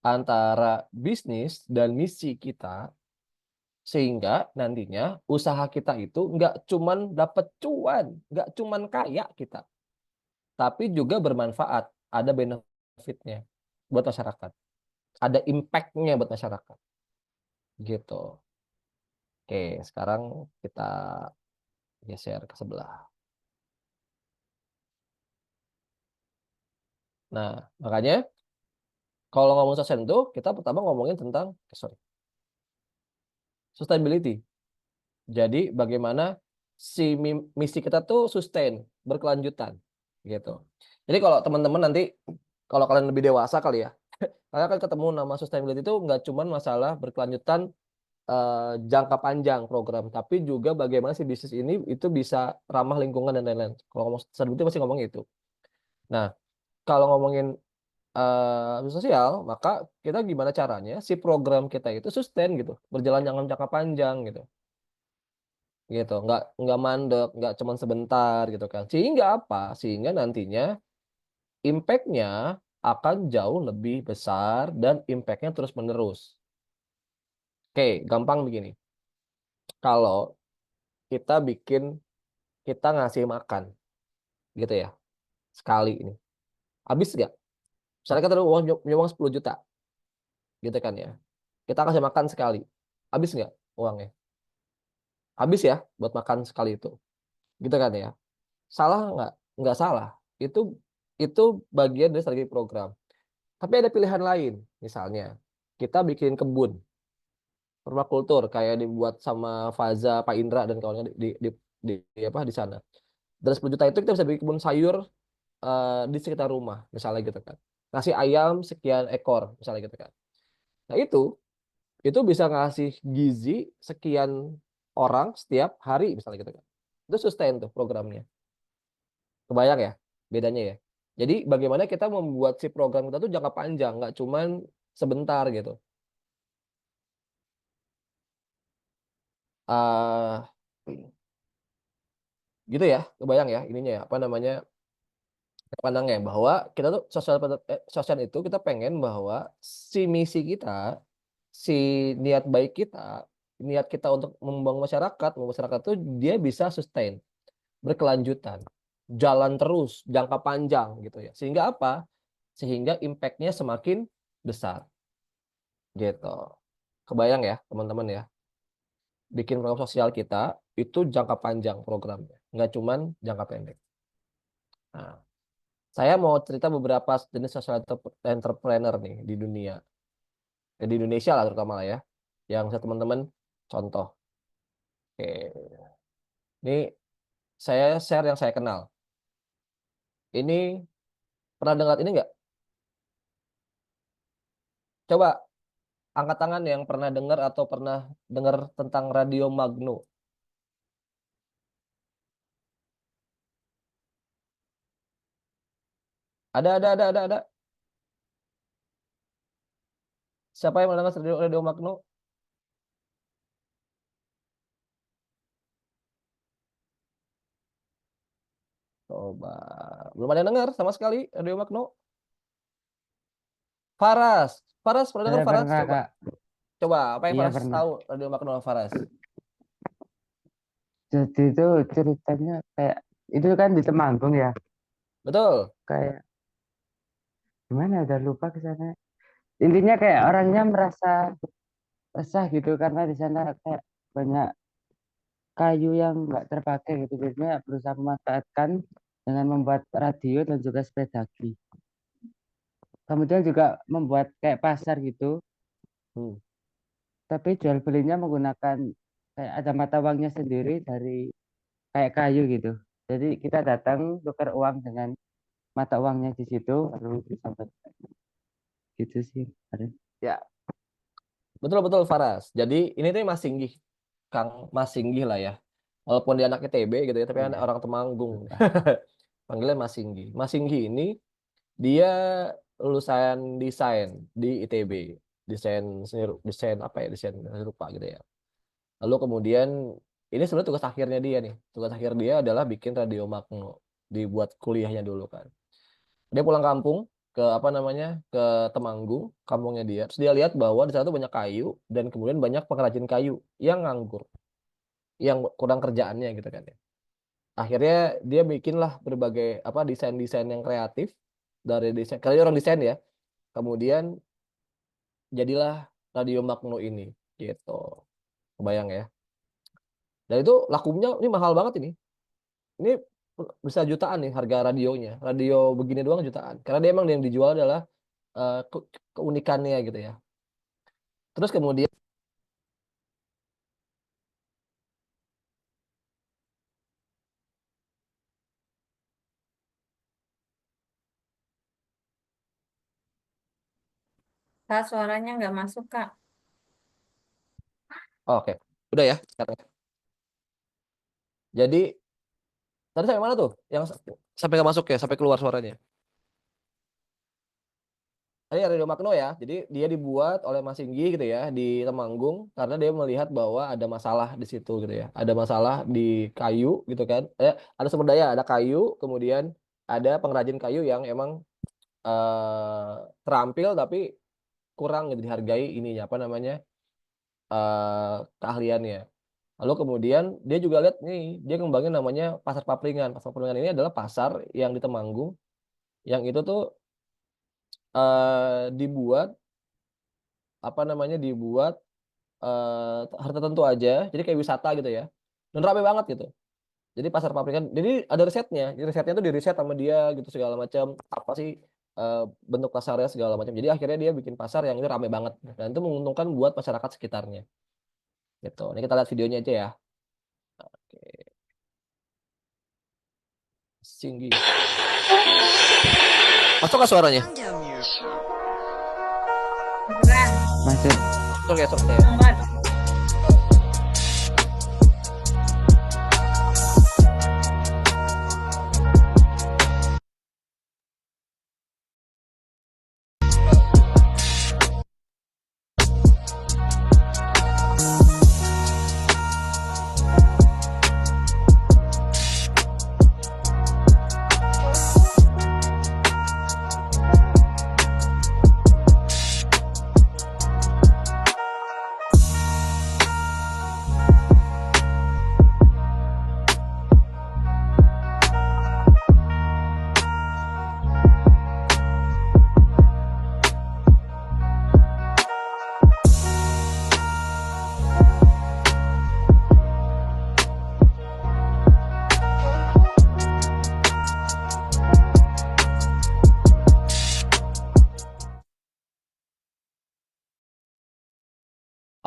antara bisnis dan misi kita sehingga nantinya usaha kita itu nggak cuman dapat cuan, nggak cuman kaya kita, tapi juga bermanfaat, ada benefitnya buat masyarakat, ada impact-nya buat masyarakat, gitu. Oke, sekarang kita geser ke sebelah. Nah, makanya kalau ngomong sustain itu kita pertama ngomongin tentang sustainability. Jadi bagaimana si misi kita tuh sustain, berkelanjutan gitu. Jadi kalau teman-teman nanti kalau kalian lebih dewasa kali ya, kalian akan ketemu nama sustainability itu nggak cuma masalah berkelanjutan jangka panjang program, tapi juga bagaimana si bisnis ini itu bisa ramah lingkungan dan lain-lain. Kalau ngomong sustainability pasti ngomong itu. Nah, kalau ngomongin sosial, maka kita gimana caranya si program kita itu sustain gitu, berjalan jangka panjang gitu. Gitu, nggak mandek, nggak cuma sebentar gitu kan. Sehingga apa? Sehingga nantinya impact-nya akan jauh lebih besar dan impact-nya terus menerus. Oke, gampang begini. Kalau kita ngasih makan gitu ya, sekali ini. Habis nggak? Misalnya kita punya uang 10 juta gitu kan ya. Kita kasih makan sekali. Habis nggak uangnya? Habis ya buat makan sekali itu. Gitu kan ya. Salah nggak? Nggak salah. Itu bagian dari strategi program. Tapi ada pilihan lain. Misalnya, kita bikin kebun permakultur kayak dibuat sama Faza, Pak Indra dan kawannya di sana. Dari 10 juta itu kita bisa bikin kebun sayur di sekitar rumah, misalnya gitu kan. Ngasih ayam sekian ekor, misalnya gitu kan. Nah, itu bisa ngasih gizi sekian orang setiap hari, misalnya gitu kan. Itu sustain tuh programnya. Kebayang ya bedanya ya. Jadi bagaimana kita membuat si program kita tuh jangka panjang, nggak cuman sebentar gitu. ah Gitu ya, kebayang ya ininya ya, apa namanya, pandangnya bahwa kita tuh sosial itu kita pengen bahwa si misi kita, si niat baik kita, niat kita untuk membangun masyarakat tuh dia bisa sustain, berkelanjutan, jalan terus, jangka panjang gitu ya. Sehingga apa? Sehingga impact-nya semakin besar gitu. Kebayang ya teman-teman ya, bikin program sosial kita itu jangka panjang programnya, nggak cuman jangka pendek. Nah, saya mau cerita beberapa jenis social entrepreneur nih di dunia, di Indonesia lah terutama lah ya, yang saya teman-teman contoh. Oke, ini saya share yang saya kenal. Ini pernah dengar ini nggak? Coba angkat tangan yang pernah dengar atau pernah dengar tentang Radio Magno. Ada. Siapa yang pernah dengar Radio Magno? Coba. Belum ada yang dengar sama sekali Radio Magno. Faras pernah dengar Saya Faras? pernah, Coba. Kak. Coba apa yang Iya, Faras pernah. tahu Radio Magno Faras? Jadi itu ceritanya kayak itu kan di Temanggung ya. Betul. Kayak gimana udah lupa ke sana. Intinya kayak orangnya merasa resah gitu karena di sana kayak banyak kayu yang nggak terpakai gitu. Jadinya berusaha memanfaatkan dengan membuat radio dan juga sepedagi. Kemudian juga membuat kayak pasar gitu. Hmm. Tapi jual belinya menggunakan kayak ada mata uangnya sendiri dari kayak kayu gitu. Jadi kita datang tukar uang dengan mata uangnya di situ lalu disampaikan gitu sih. Ya, betul Faras. Jadi ini tuh Mas Singgih, Kang Mas Singgih lah ya. Walaupun dia anak ITB gitu ya, tapi anak Iya, orang Temanggung. lupa. Panggilnya Mas Singgih. Mas Singgih ini dia lulusan desain di ITB. Desain apa ya? Desain saya lupa gitu ya. Lalu kemudian ini sebenarnya tugas akhirnya dia nih. Tugas akhir dia adalah bikin Radio Magno. Dibuat kuliahnya dulu kan. Dia pulang kampung ke apa namanya, ke Temanggung, kampungnya dia. Terus dia lihat bahwa di sana tuh banyak kayu dan kemudian banyak pengrajin kayu yang nganggur, yang kurang kerjaannya gitu kan ya. Akhirnya dia bikinlah berbagai apa desain-desain yang kreatif dari desain, karena dia orang desain ya. Kemudian jadilah Radio Magno ini gitu. Kebayang ya. Dan itu lakunya ini mahal banget ini. Ini bisa jutaan nih harga radionya. Radio begini doang jutaan. Karena dia emang yang dijual adalah keunikannya gitu ya. Terus kemudian Kak, suaranya nggak masuk, Kak. oke, udah ya sekarang. Jadi tadi sampai mana tuh? Yang sampai nggak masuk ya, sampai keluar suaranya. Ini Radio Magno ya. Jadi dia dibuat oleh Mas Singgi gitu ya di Temanggung karena dia melihat bahwa ada masalah di situ gitu ya. Ada masalah di kayu gitu kan. Ada sumber daya, ada kayu, kemudian ada pengrajin kayu yang emang terampil tapi kurang gitu dihargai ininya apa namanya keahliannya. Lalu kemudian dia juga lihat nih, dia ngembangin namanya Pasar Papringan. Pasar Papringan ini adalah pasar yang di Temanggung yang itu tuh dibuat apa namanya dibuat hari tertentu aja, jadi kayak wisata gitu ya, dan rame banget gitu. Jadi Pasar Papringan, jadi ada risetnya, jadi risetnya tuh di riset sama dia gitu segala macam apa sih bentuk pasarnya segala macam. Jadi akhirnya dia bikin pasar yang ini rame banget dan itu menguntungkan buat masyarakat sekitarnya. Gitu. Ini kita lihat videonya aja ya. Oke. Singgi. Masuk nggak suaranya? Masuk. Masuk ya, masuk ya.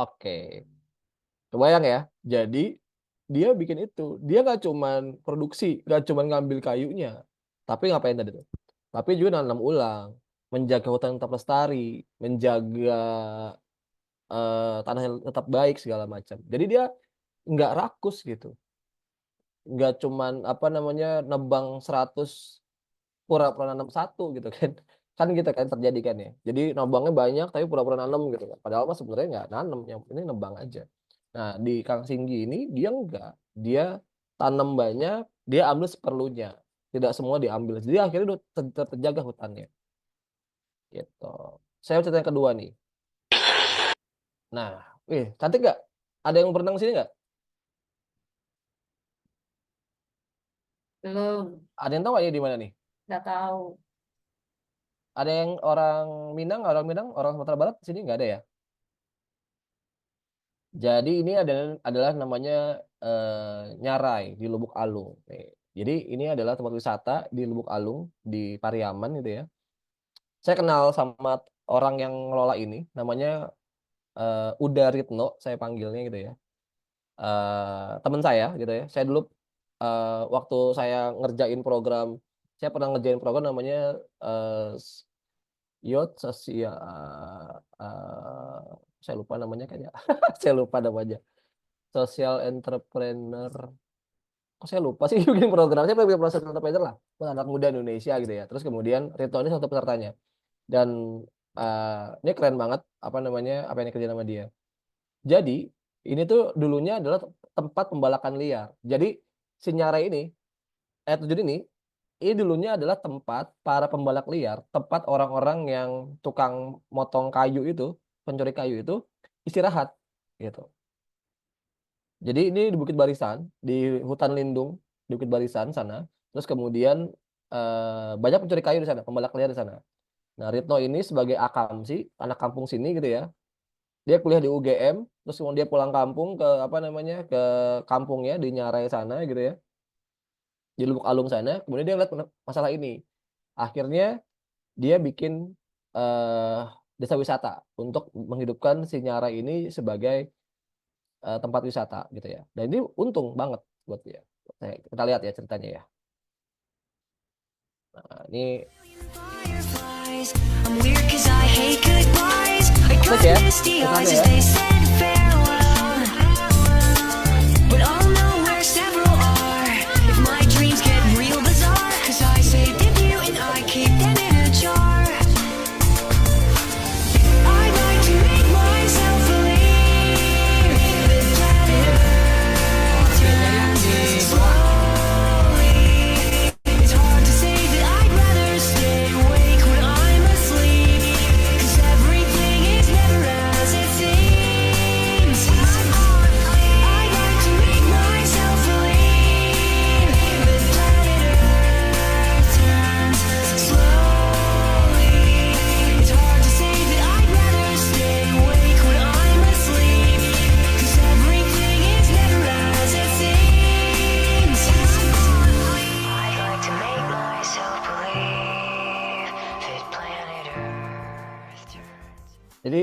Oke, kebayang ya. Jadi dia bikin itu, dia nggak cuman produksi, nggak cuman ngambil kayunya, tapi ngapain tadi tuh? Tapi juga nanam ulang, menjaga hutan tetap lestari, menjaga tanah yang tetap baik segala macam. Jadi dia nggak rakus gitu, nggak cuman apa namanya nebang 100 pura-pura nanam 1 gitu kan. Kan gitu kan terjadi kan ya. Jadi nabangnya banyak tapi pura-pura nanam gitu kan. Padahal mah sebenarnya nggak nanam, yang penting nebang aja. Nah, di Kang Singgi ini dia enggak. Dia tanam banyak, dia ambil seperlunya. Tidak semua diambil. Jadi akhirnya udah terjaga hutannya. Gitu. Saya cerita yang kedua nih. Nah, cantik nggak? Ada yang berenang sini nggak? Belum, Ada yang tahu nggak ya di mana nih? nggak tahu. Ada yang orang Minang, orang Sumatera Barat sini nggak ada ya? Jadi ini adalah namanya Nyarai di Lubuk Alung. Jadi ini adalah tempat wisata di Lubuk Alung di Pariaman gitu ya. Saya kenal sama orang yang ngelola ini, namanya Uda Ritno, saya panggilnya gitu ya. Teman saya gitu ya. Saya dulu waktu saya ngerjain program, saya pernah ngerjain program namanya Youth Sosial, saya lupa namanya kayaknya. Saya lupa namanya. Social Entrepreneur. Kok saya lupa sih bikin program. Saya bikin proses entrepreneur lah buat anak muda Indonesia gitu ya. Terus kemudian Rito ini satu pesertanya. Dan ini keren banget apa namanya apa yang dikerjain sama dia. Jadi ini tuh dulunya adalah tempat pembalakan liar. Jadi si Nyarai ini jadi ini dulunya adalah tempat para pembalak liar, tempat orang-orang yang tukang motong kayu itu, pencuri kayu itu istirahat gitu. Jadi ini di Bukit Barisan, di hutan lindung di Bukit Barisan sana. Terus kemudian banyak pencuri kayu di sana, pembalak liar di sana. Nah, Ritno ini sebagai akamsi, anak kampung sini gitu ya. Dia kuliah di UGM, terus kemudian dia pulang kampung ke apa namanya? Ke kampungnya di Nyarai sana gitu ya. Di Lubuk Alung sana, kemudian dia lihat masalah ini. Akhirnya dia bikin desa wisata untuk menghidupkan si Nyarai ini sebagai tempat wisata gitu ya. Dan ini untung banget buat dia. Kita lihat ya ceritanya ya. Nah, ini Cek ya, ceritanya ya.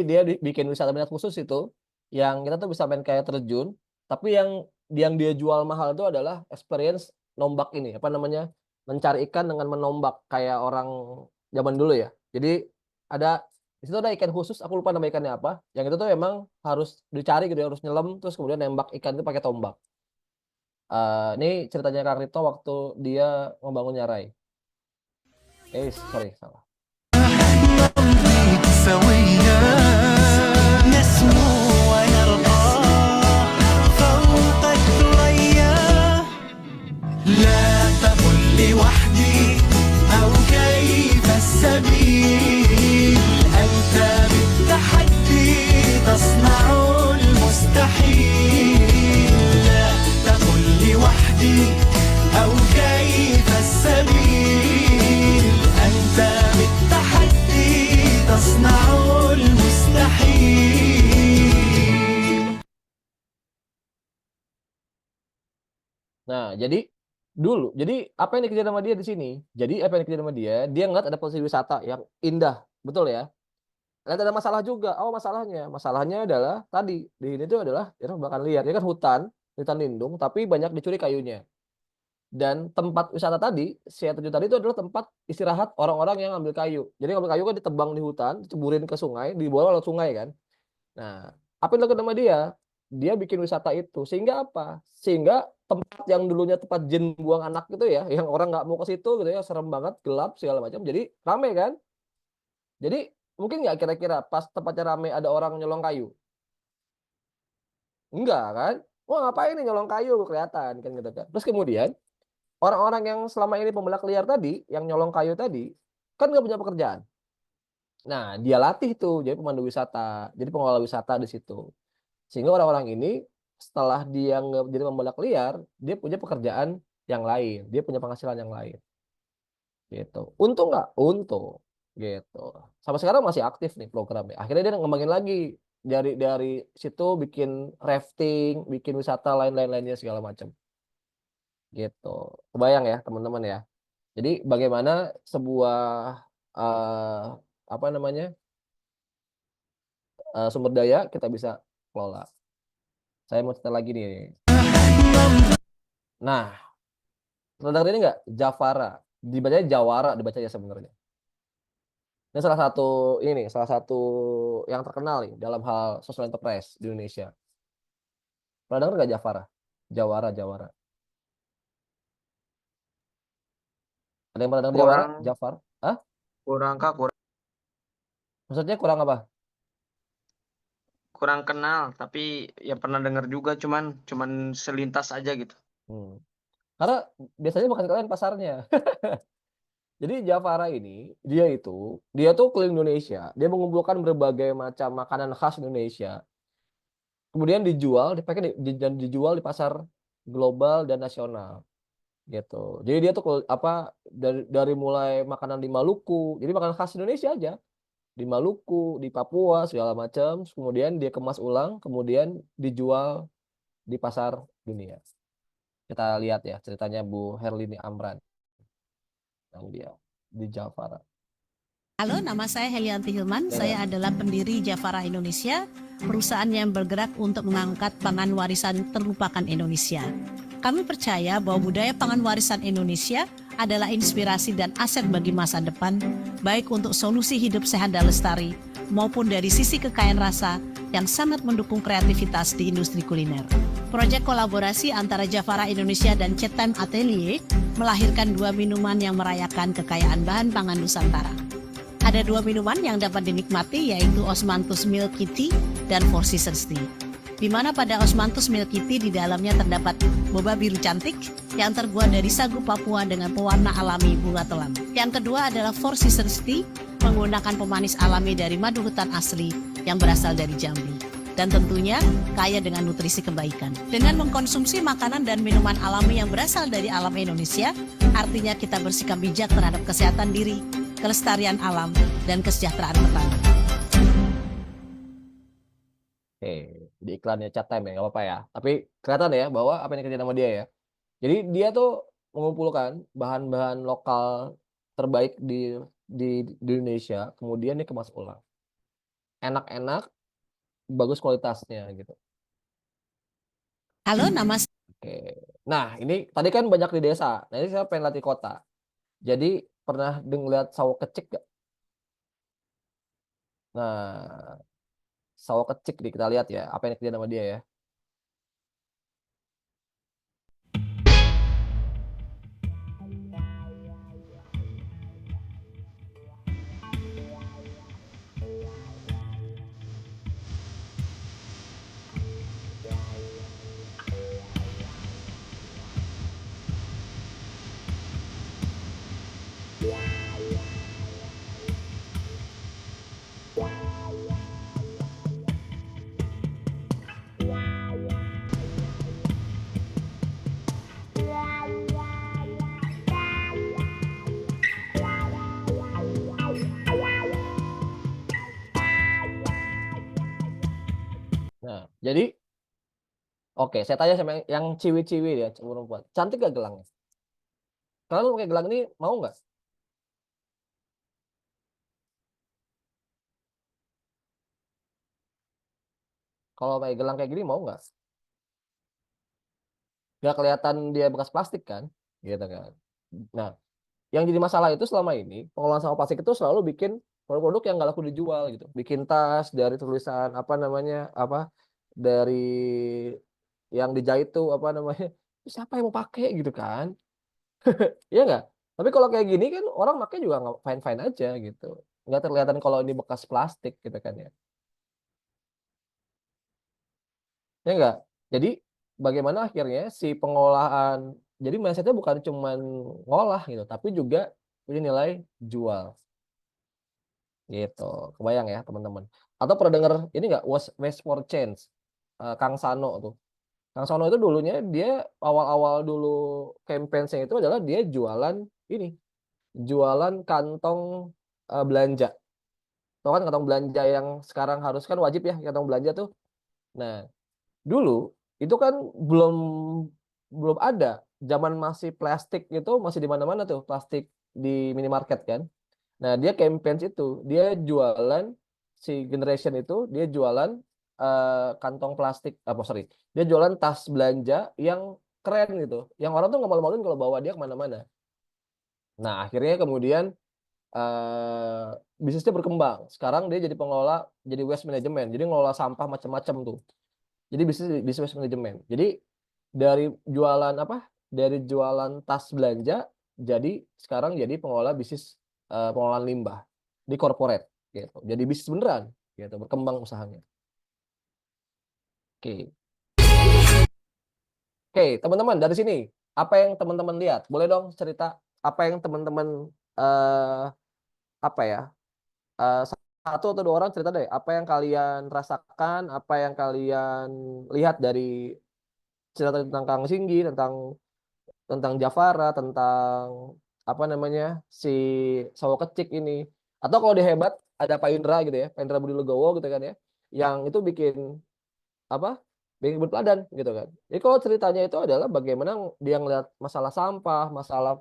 dia bikin wisata minat khusus itu yang kita tuh bisa main kayak terjun, tapi yang dia jual mahal itu adalah experience nombak ini, apa namanya? Mencari ikan dengan menombak kayak orang zaman dulu ya. Jadi ada di situ ada ikan khusus, aku lupa nama ikannya apa. Yang itu tuh emang harus dicari gitu, harus nyelam terus kemudian nembak ikan itu pakai tombak. Ini ceritanya Kak Rito waktu dia membangun Nyarai. Sorry, salah. سوينا نسمو ونرقى فوق الثريا لا تقل لوحدي أو كيف السبيل أنت بالتحدي تصنع المستحيل لا تقل لوحدي أو كيف السبيل أنت بالتحدي تصنع المستحيل. Nah, jadi apa yang dikejar sama dia di sini? Jadi apa yang dikejar sama dia ngeliat ada potensi wisata yang indah, betul ya? Lihat ada masalah juga. Masalahnya adalah tadi di ini tuh adalah bahkan liar. Ini kan hutan lindung, tapi banyak dicuri kayunya. Dan tempat wisata tadi, si air terjun tadi itu adalah tempat istirahat orang-orang yang ambil kayu. Jadi ngambil kayu kan ditebang di hutan, diceburin ke sungai, dibawa lewat sungai kan. Nah, apa yang dilakukan sama dia? Dia bikin wisata itu. Sehingga apa? Sehingga tempat yang dulunya tempat jin buang anak gitu ya, yang orang nggak mau ke situ gitu ya, serem banget, gelap segala macam. Jadi rame kan? Jadi mungkin nggak kira-kira pas tempatnya rame ada orang nyolong kayu? Enggak kan? Wah ngapain nih nyolong kayu? Kelihatan kan gitu kan. Terus kemudian orang-orang yang selama ini pembelak liar tadi, yang nyolong kayu tadi, kan nggak punya pekerjaan. Nah, dia latih tuh jadi pemandu wisata, jadi pengelola wisata di situ. Sehingga orang-orang ini setelah dia jadi pembelak liar, dia punya pekerjaan yang lain, dia punya penghasilan yang lain. Gitu. Untung nggak? Untung. Gitu. Sampai sekarang masih aktif nih programnya. Akhirnya dia ngembangin lagi dari situ bikin rafting, bikin wisata lainnya segala macam. Gitu. Kebayang ya teman-teman ya. Jadi bagaimana sebuah sumber daya kita bisa kelola. Saya mau cerita lagi nih. Nah, pernah dengar ini nggak? Javara. Dibacanya Jawara dibacanya sebenarnya. Ini salah satu yang terkenal nih dalam hal social enterprise di Indonesia. Pernah dengar nggak Javara? Jawara. Ada yang pernah dengar Jawara? Jafar? Hah? Kurang Kak, Maksudnya kurang apa? kurang kenal, tapi ya pernah dengar juga, cuman selintas aja gitu. Karena biasanya bukan kalian pasarnya. Jadi Javara ini dia tuh keliling Indonesia, dia mengumpulkan berbagai macam makanan khas Indonesia. Kemudian dijual di pasar global dan nasional. Gitu. Jadi dia tuh dari mulai makanan di Maluku, jadi makanan khas Indonesia aja. Di Maluku, di Papua segala macam, kemudian dia kemas ulang, kemudian dijual di pasar dunia. Kita lihat ya ceritanya Bu Herlini Amran yang dia di Javara. Halo, nama saya Helianti Hilman. Saya adalah pendiri Javara Indonesia, perusahaan yang bergerak untuk mengangkat pangan warisan terlupakan Indonesia. Kami percaya bahwa budaya pangan warisan Indonesia adalah inspirasi dan aset bagi masa depan, baik untuk solusi hidup sehat dan lestari, maupun dari sisi kekayaan rasa yang sangat mendukung kreativitas di industri kuliner. Proyek kolaborasi antara Javara Indonesia dan Cetem Atelier melahirkan 2 minuman yang merayakan kekayaan bahan pangan Nusantara. Ada 2 minuman yang dapat dinikmati, yaitu Osmanthus Milky Tea dan Four Seasons Tea. Di mana pada Osmanthus Milky Tea di dalamnya terdapat boba biru cantik yang terbuat dari sagu Papua dengan pewarna alami bunga telang. Yang kedua adalah Four Seasons Tea menggunakan pemanis alami dari madu hutan asli yang berasal dari Jambi. Dan tentunya kaya dengan nutrisi kebaikan. Dengan mengkonsumsi makanan dan minuman alami yang berasal dari alam Indonesia, artinya kita bersikap bijak terhadap kesehatan diri, kelestarian alam, dan kesejahteraan petani. Di iklannya Cetem ya, nggak apa-apa ya. Tapi kelihatan ya bahwa apa yang kerja sama dia ya. Jadi dia tuh mengumpulkan bahan-bahan lokal terbaik di Indonesia, kemudian dia kemas ulang. enak-enak, bagus kualitasnya gitu. Halo, nama Oke. Nah, ini tadi kan banyak di desa. Nah, ini saya pengen latih kota. Jadi pernah lihat sawo kecik gak? Nah, sawo kecik nih kita lihat ya, apa yang kerja sama dia ya. Nah, jadi oke, saya tanya sama yang ciwi-ciwi ya, perempuan. Cantik gak gelangnya? Kalau pakai gelang ini mau nggak? Kalau pakai gelang kayak gini mau nggak? Nggak kelihatan dia bekas plastik kan? Gitu kan. Nah, yang jadi masalah itu selama ini pengolahan sampah plastik itu selalu bikin produk-produk yang nggak laku dijual gitu. Bikin tas dari tulisan apa namanya dari yang dijahit tuh apa namanya? Siapa yang mau pakai gitu kan? Iya nggak? Tapi kalau kayak gini kan orang pakai juga nggak fine-fine aja gitu. Nggak terlihat kalau ini bekas plastik gitu kan ya. Ya enggak? Jadi bagaimana akhirnya si pengolahan, jadi mindsetnya bukan cuma ngolah gitu, tapi juga punya nilai jual gitu. Kebayang ya teman-teman. Atau pernah dengar ini enggak, Waste for Change, Kang Sano tuh. Kang Sano itu dulunya dia awal-awal dulu campaign-nya itu adalah dia jualan ini, jualan kantong belanja. Tahu kan kantong belanja yang sekarang harus kan wajib ya kantong belanja tuh. Nah, dulu itu kan belum belum ada, zaman masih plastik itu masih di mana-mana tuh plastik di minimarket kan. Nah, dia campaign itu, dia jualan si generation itu dia jualan kantong plastik apa sorry, dia jualan tas belanja yang keren gitu, yang orang tuh nggak malu-maluin kalau bawa dia kemana-mana. Nah, akhirnya kemudian eh bisnisnya berkembang. Sekarang dia jadi pengelola, jadi waste management, jadi ngelola sampah macam-macam tuh. Jadi bisnis waste management. Jadi dari jualan apa? Dari jualan tas belanja jadi sekarang jadi pengelola bisnis pengelolaan limbah di corporate gitu. Jadi bisnis beneran gitu, berkembang usahanya. Oke. Oke, teman-teman dari sini apa yang teman-teman lihat? Boleh dong cerita apa yang teman-teman apa ya? Satu atau dua orang cerita deh, apa yang kalian rasakan, apa yang kalian lihat dari cerita tentang Kang Singgi, tentang Jafara, tentang apa namanya si sawo kecik ini. Atau kalau dia hebat ada Pak Indra gitu ya, Pak Indra Budi Legowo gitu kan ya, yang itu bikin apa? Bikin berpeladan gitu kan. Jadi kalau ceritanya itu adalah bagaimana dia ngeliat masalah sampah, masalah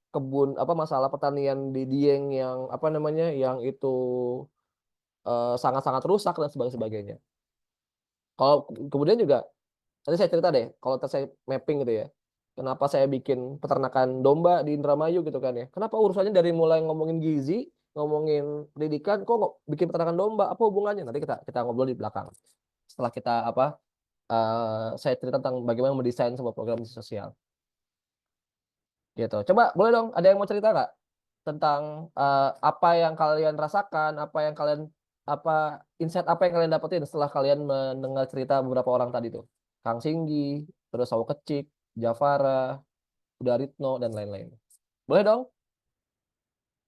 kebun apa masalah pertanian di Dieng yang apa namanya yang itu sangat-sangat rusak dan sebagainya. Kalau kemudian juga nanti saya cerita deh, kalau saya mapping gitu ya. Kenapa saya bikin peternakan domba di Indramayu gitu kan ya. Kenapa urusannya dari mulai ngomongin gizi, ngomongin pendidikan, kok bikin peternakan domba, apa hubungannya? Nanti kita ngobrol di belakang. Setelah kita saya cerita tentang bagaimana mendesain sebuah program sosial. Gitu. Coba boleh dong, ada yang mau cerita nggak tentang apa yang kalian rasakan, insight apa yang kalian dapetin setelah kalian mendengar cerita beberapa orang tadi tuh, Kang Singgi, terus Sawo Kecik, Jafara, Udaritno dan lain-lain. Boleh dong?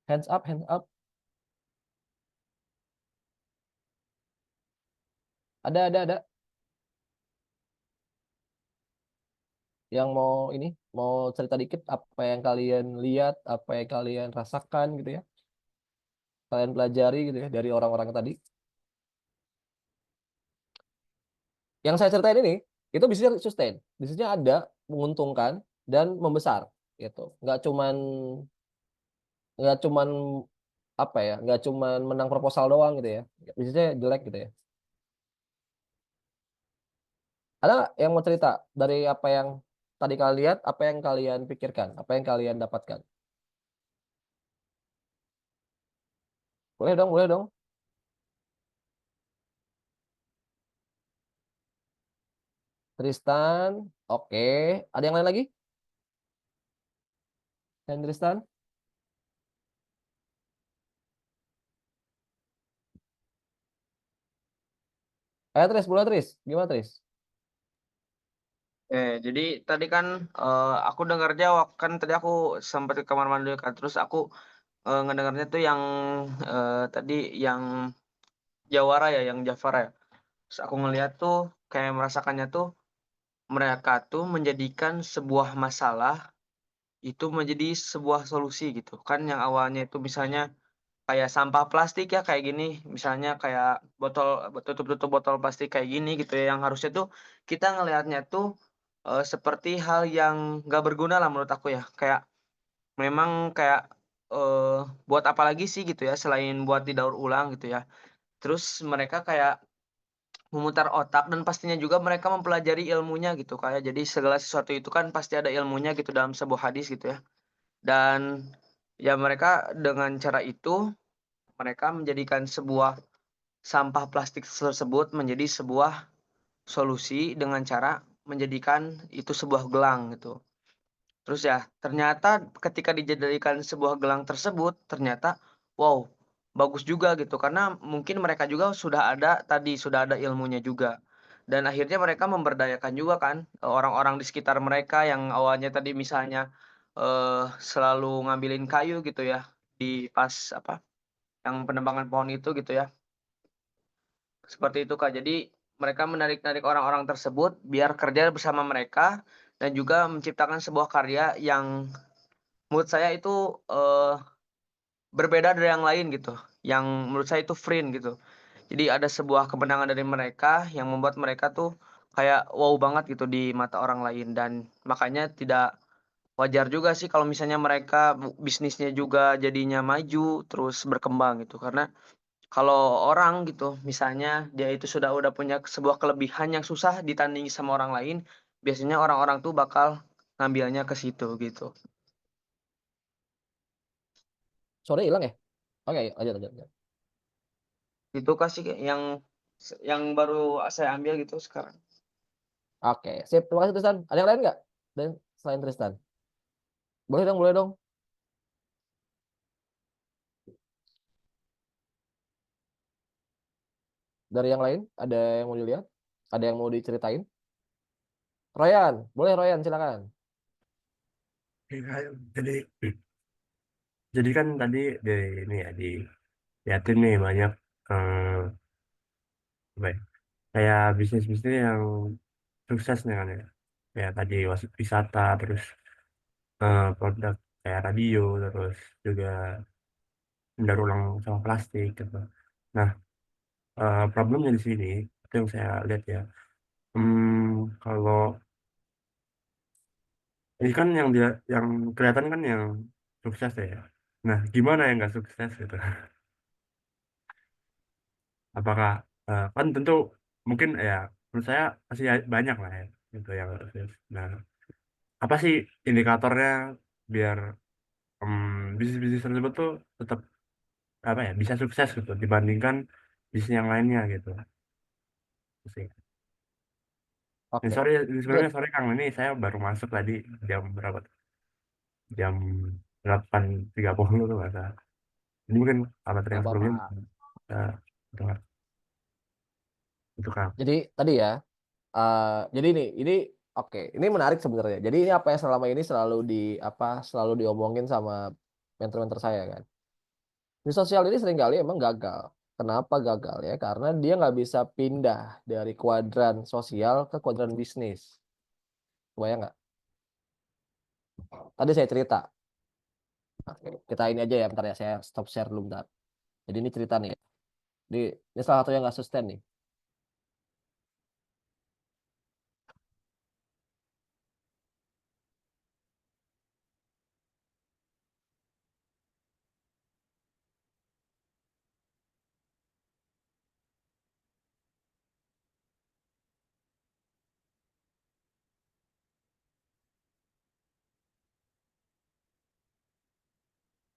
Hands up, hands up. Ada. Yang mau cerita dikit apa yang kalian lihat, apa yang kalian rasakan gitu ya. Kalian pelajari gitu ya dari orang-orang tadi. Yang saya ceritain ini itu bisnisnya sustain, bisnisnya ada, menguntungkan dan membesar gitu. Nggak cuman apa ya, nggak cuman menang proposal doang gitu ya, bisnisnya jelek gitu ya. Ada nggak yang mau cerita dari apa yang tadi kalian lihat, apa yang kalian pikirkan, apa yang kalian dapatkan? Boleh dong, boleh dong. Tristan, oke. Ada yang lain lagi? Dan Tristan? Tris, boleh Tris. Gimana Tris? Jadi tadi kan aku dengarnya kan tadi aku sempat ke kamar mandi kan, terus aku ngedengarnya tuh yang tadi yang Jawara ya, yang Jafara ya. Terus aku ngeliat tuh kayak merasakannya tuh mereka tuh menjadikan sebuah masalah itu menjadi sebuah solusi gitu. Kan yang awalnya itu misalnya kayak sampah plastik ya kayak gini, misalnya kayak botol tutup-tutup botol plastik kayak gini gitu ya, yang harusnya tuh kita ngelihatnya tuh seperti hal yang nggak berguna lah menurut aku ya. Kayak memang kayak buat apa lagi sih gitu ya selain buat didaur ulang gitu ya. Terus mereka kayak memutar otak dan pastinya juga mereka mempelajari ilmunya gitu kayak jadi segala sesuatu itu kan pasti ada ilmunya gitu dalam sebuah hadis gitu ya. Dan ya mereka dengan cara itu mereka menjadikan sebuah sampah plastik tersebut menjadi sebuah solusi dengan cara menjadikan itu sebuah gelang gitu. Terus ya, ternyata ketika dijadikan sebuah gelang tersebut, ternyata wow, bagus juga gitu karena mungkin mereka juga sudah ada ilmunya juga. Dan akhirnya mereka memberdayakan juga kan orang-orang di sekitar mereka yang awalnya tadi misalnya selalu ngambilin kayu gitu ya di pas apa yang penebangan pohon itu gitu ya. Seperti itu Kak. Jadi mereka menarik-narik orang-orang tersebut biar kerja bersama mereka dan juga menciptakan sebuah karya yang menurut saya itu berbeda dari yang lain gitu. Yang menurut saya itu friend gitu. Jadi ada sebuah kemenangan dari mereka yang membuat mereka tuh kayak wow banget gitu di mata orang lain dan makanya tidak wajar juga sih kalau misalnya mereka bisnisnya juga jadinya maju terus berkembang gitu karena kalau orang gitu, misalnya dia itu udah punya sebuah kelebihan yang susah ditandingi sama orang lain, biasanya orang-orang tuh bakal ngambilnya ke situ gitu. Sore hilang ya? Oke, lanjut, lanjut, lanjut. Itu kasih yang baru saya ambil gitu sekarang. Oke, sip. Terima kasih Tristan. Ada yang lain nggak? Dan selain Tristan? Boleh dong, boleh dong. Dari yang lain, ada yang mau dilihat? Ada yang mau diceritain? Royan, boleh Royan, silakan. Iya, jadi kan tadi dari ini ya liatin nih banyak eh, apa ya, kayak bisnis-bisnis yang sukses nih kan ya. Kayak tadi wisata, terus produk kayak radio, terus juga daur ulang sampah plastik gitu. Nah, problemnya di sini itu yang saya lihat ya. Kalau ini kan yang kelihatan kan yang sukses ya. Nah, gimana yang nggak sukses gitu? Apakah kan tentu mungkin ya menurut saya masih banyak lah ya gitu yang sukses. Nah, apa sih indikatornya biar bisnis-bisnis tersebut tuh tetap apa ya bisa sukses gitu dibandingkan bisnis yang lainnya gitu sih. Ini Oke. sorry, Good. sebenarnya sorry Kang, ini saya baru masuk tadi jam berapa tuh? Jam 8.30 tuh nggak salah. Ini mungkin amatir Nggak yang apa-apa. sebelumnya kita dengar itu Kang. Jadi tadi ya, jadi ini oke, ini menarik sebenarnya. Jadi ini apa yang selama ini selalu selalu diomongin sama mentor-mentor saya kan. Di sosial ini seringkali emang gagal. Kenapa gagal ya? Karena dia nggak bisa pindah dari kuadran sosial ke kuadran bisnis. Kebayang nggak? Tadi saya cerita. Oke, kita ini aja ya, bentar ya, saya stop share dulu bentar. Jadi ini cerita nih. Ini salah satu yang nggak sustain nih.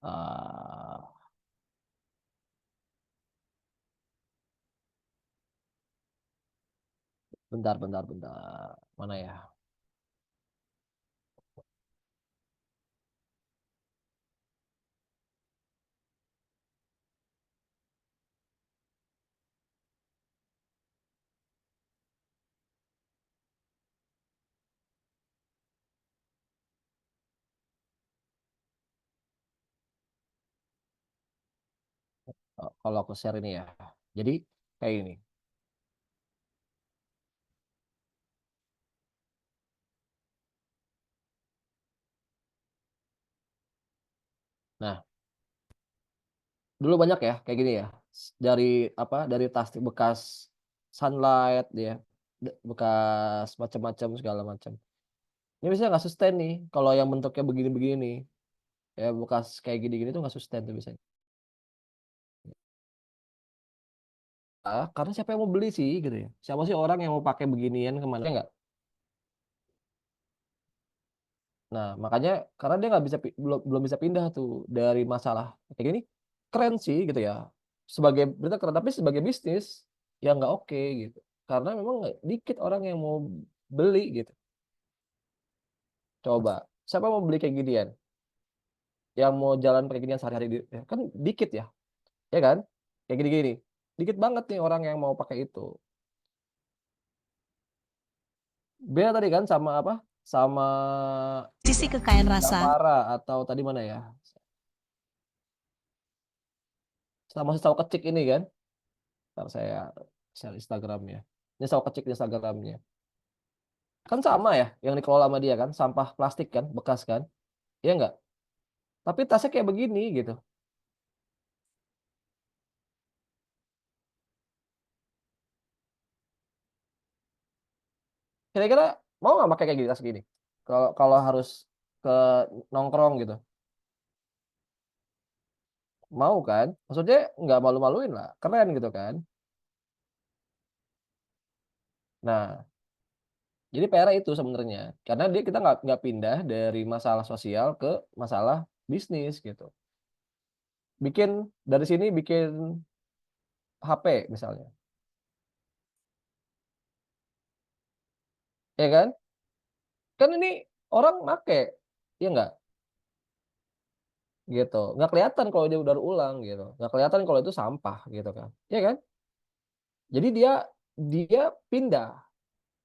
Eh, bentar. Mana ya? Kalau aku share ini ya. Jadi kayak ini. Nah, dulu banyak ya kayak gini ya. Dari apa? Dari tas bekas sunlight ya, bekas macam-macam segala macam. Ini biasanya nggak sustain nih. Kalau yang bentuknya begini-begini nih, ya bekas kayak gini-gini tuh nggak sustain tuh biasanya. Karena siapa yang mau beli sih gitu ya? Siapa sih orang yang mau pakai beginian kemana nggak? Nah, makanya karena dia nggak bisa belum bisa pindah tuh dari masalah kayak gini, keren sih gitu ya. Sebagai berita keren, tapi sebagai bisnis ya nggak oke gitu. Karena memang dikit orang yang mau beli gitu. Coba, siapa mau beli kayak ginian? Yang mau jalan kayak ginian sehari-hari ya kan dikit ya kan? Kayak gini-gini. Dikit banget nih orang yang mau pakai itu. Beda tadi kan sama apa? Sama Sisi kekayaan rasa. Jafara atau tadi mana ya? Sama si sawo kecik ini kan? Ntar saya share Instagramnya. Ini sawo kecik di Instagramnya. Kan sama ya yang dikelola sama dia kan? Sampah plastik kan? Bekas kan? Iya nggak? Tapi tasnya kayak begini gitu. Kira-kira mau nggak pakai kayak gini tas gini? Kalau kalau harus ke nongkrong gitu. Mau kan? Maksudnya nggak malu-maluin lah. Keren gitu kan? Nah, jadi PR itu sebenarnya. Karena kita nggak pindah dari masalah sosial ke masalah bisnis gitu. Bikin dari sini bikin HP misalnya. Ya kan? Kan ini orang make, ya nggak? Gitu. Nggak kelihatan kalau dia udah ulang gitu. Nggak kelihatan kalau itu sampah gitu kan. Ya kan? Jadi dia pindah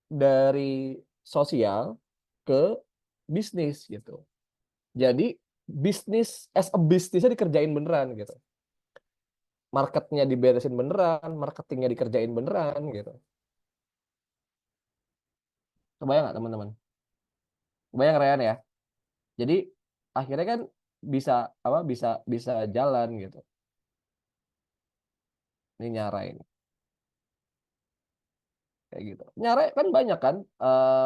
dari sosial ke bisnis gitu. Jadi bisnis as a bisnisnya dikerjain beneran gitu. Marketnya diberesin beneran, marketingnya dikerjain beneran gitu. Kebayang nggak teman-teman? Kebayang Ryan ya? Jadi akhirnya kan bisa apa? Bisa jalan gitu. Ini nyarain kayak gitu. Nyarai kan banyak kan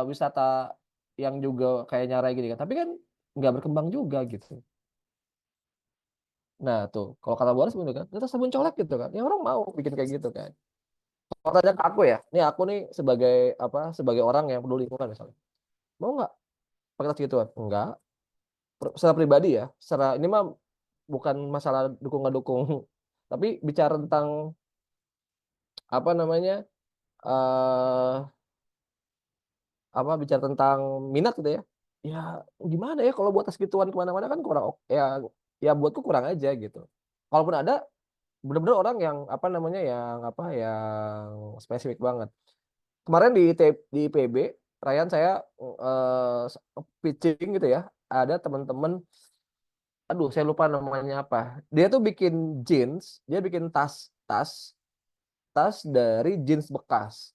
wisata yang juga kayak Nyarai gini kan. Tapi kan nggak berkembang juga gitu. Nah tuh, kalau kata Boris bener kan, kita sabun colek gitu kan. Ya orang mau bikin kayak gitu kan. Kalau tanya ke aku ya, nih aku nih sebagai apa? Sebagai orang yang peduli lingkungan misalnya. Mau nggak pakai tas gituan? Enggak. Secara pribadi ya, secara ini mah bukan masalah dukung nggak dukung, tapi bicara tentang apa namanya? eh apa bicara tentang minat gitu ya. Ya gimana ya kalau buat tas gituan kemana-mana kan kurang ya buatku kurang aja gitu. Kalaupun ada benar-benar orang yang apa namanya yang spesifik banget. Kemarin di PB Ryan saya pitching gitu ya. Ada teman-teman aduh saya lupa namanya apa. Dia tuh bikin jeans, dia bikin tas dari jeans bekas.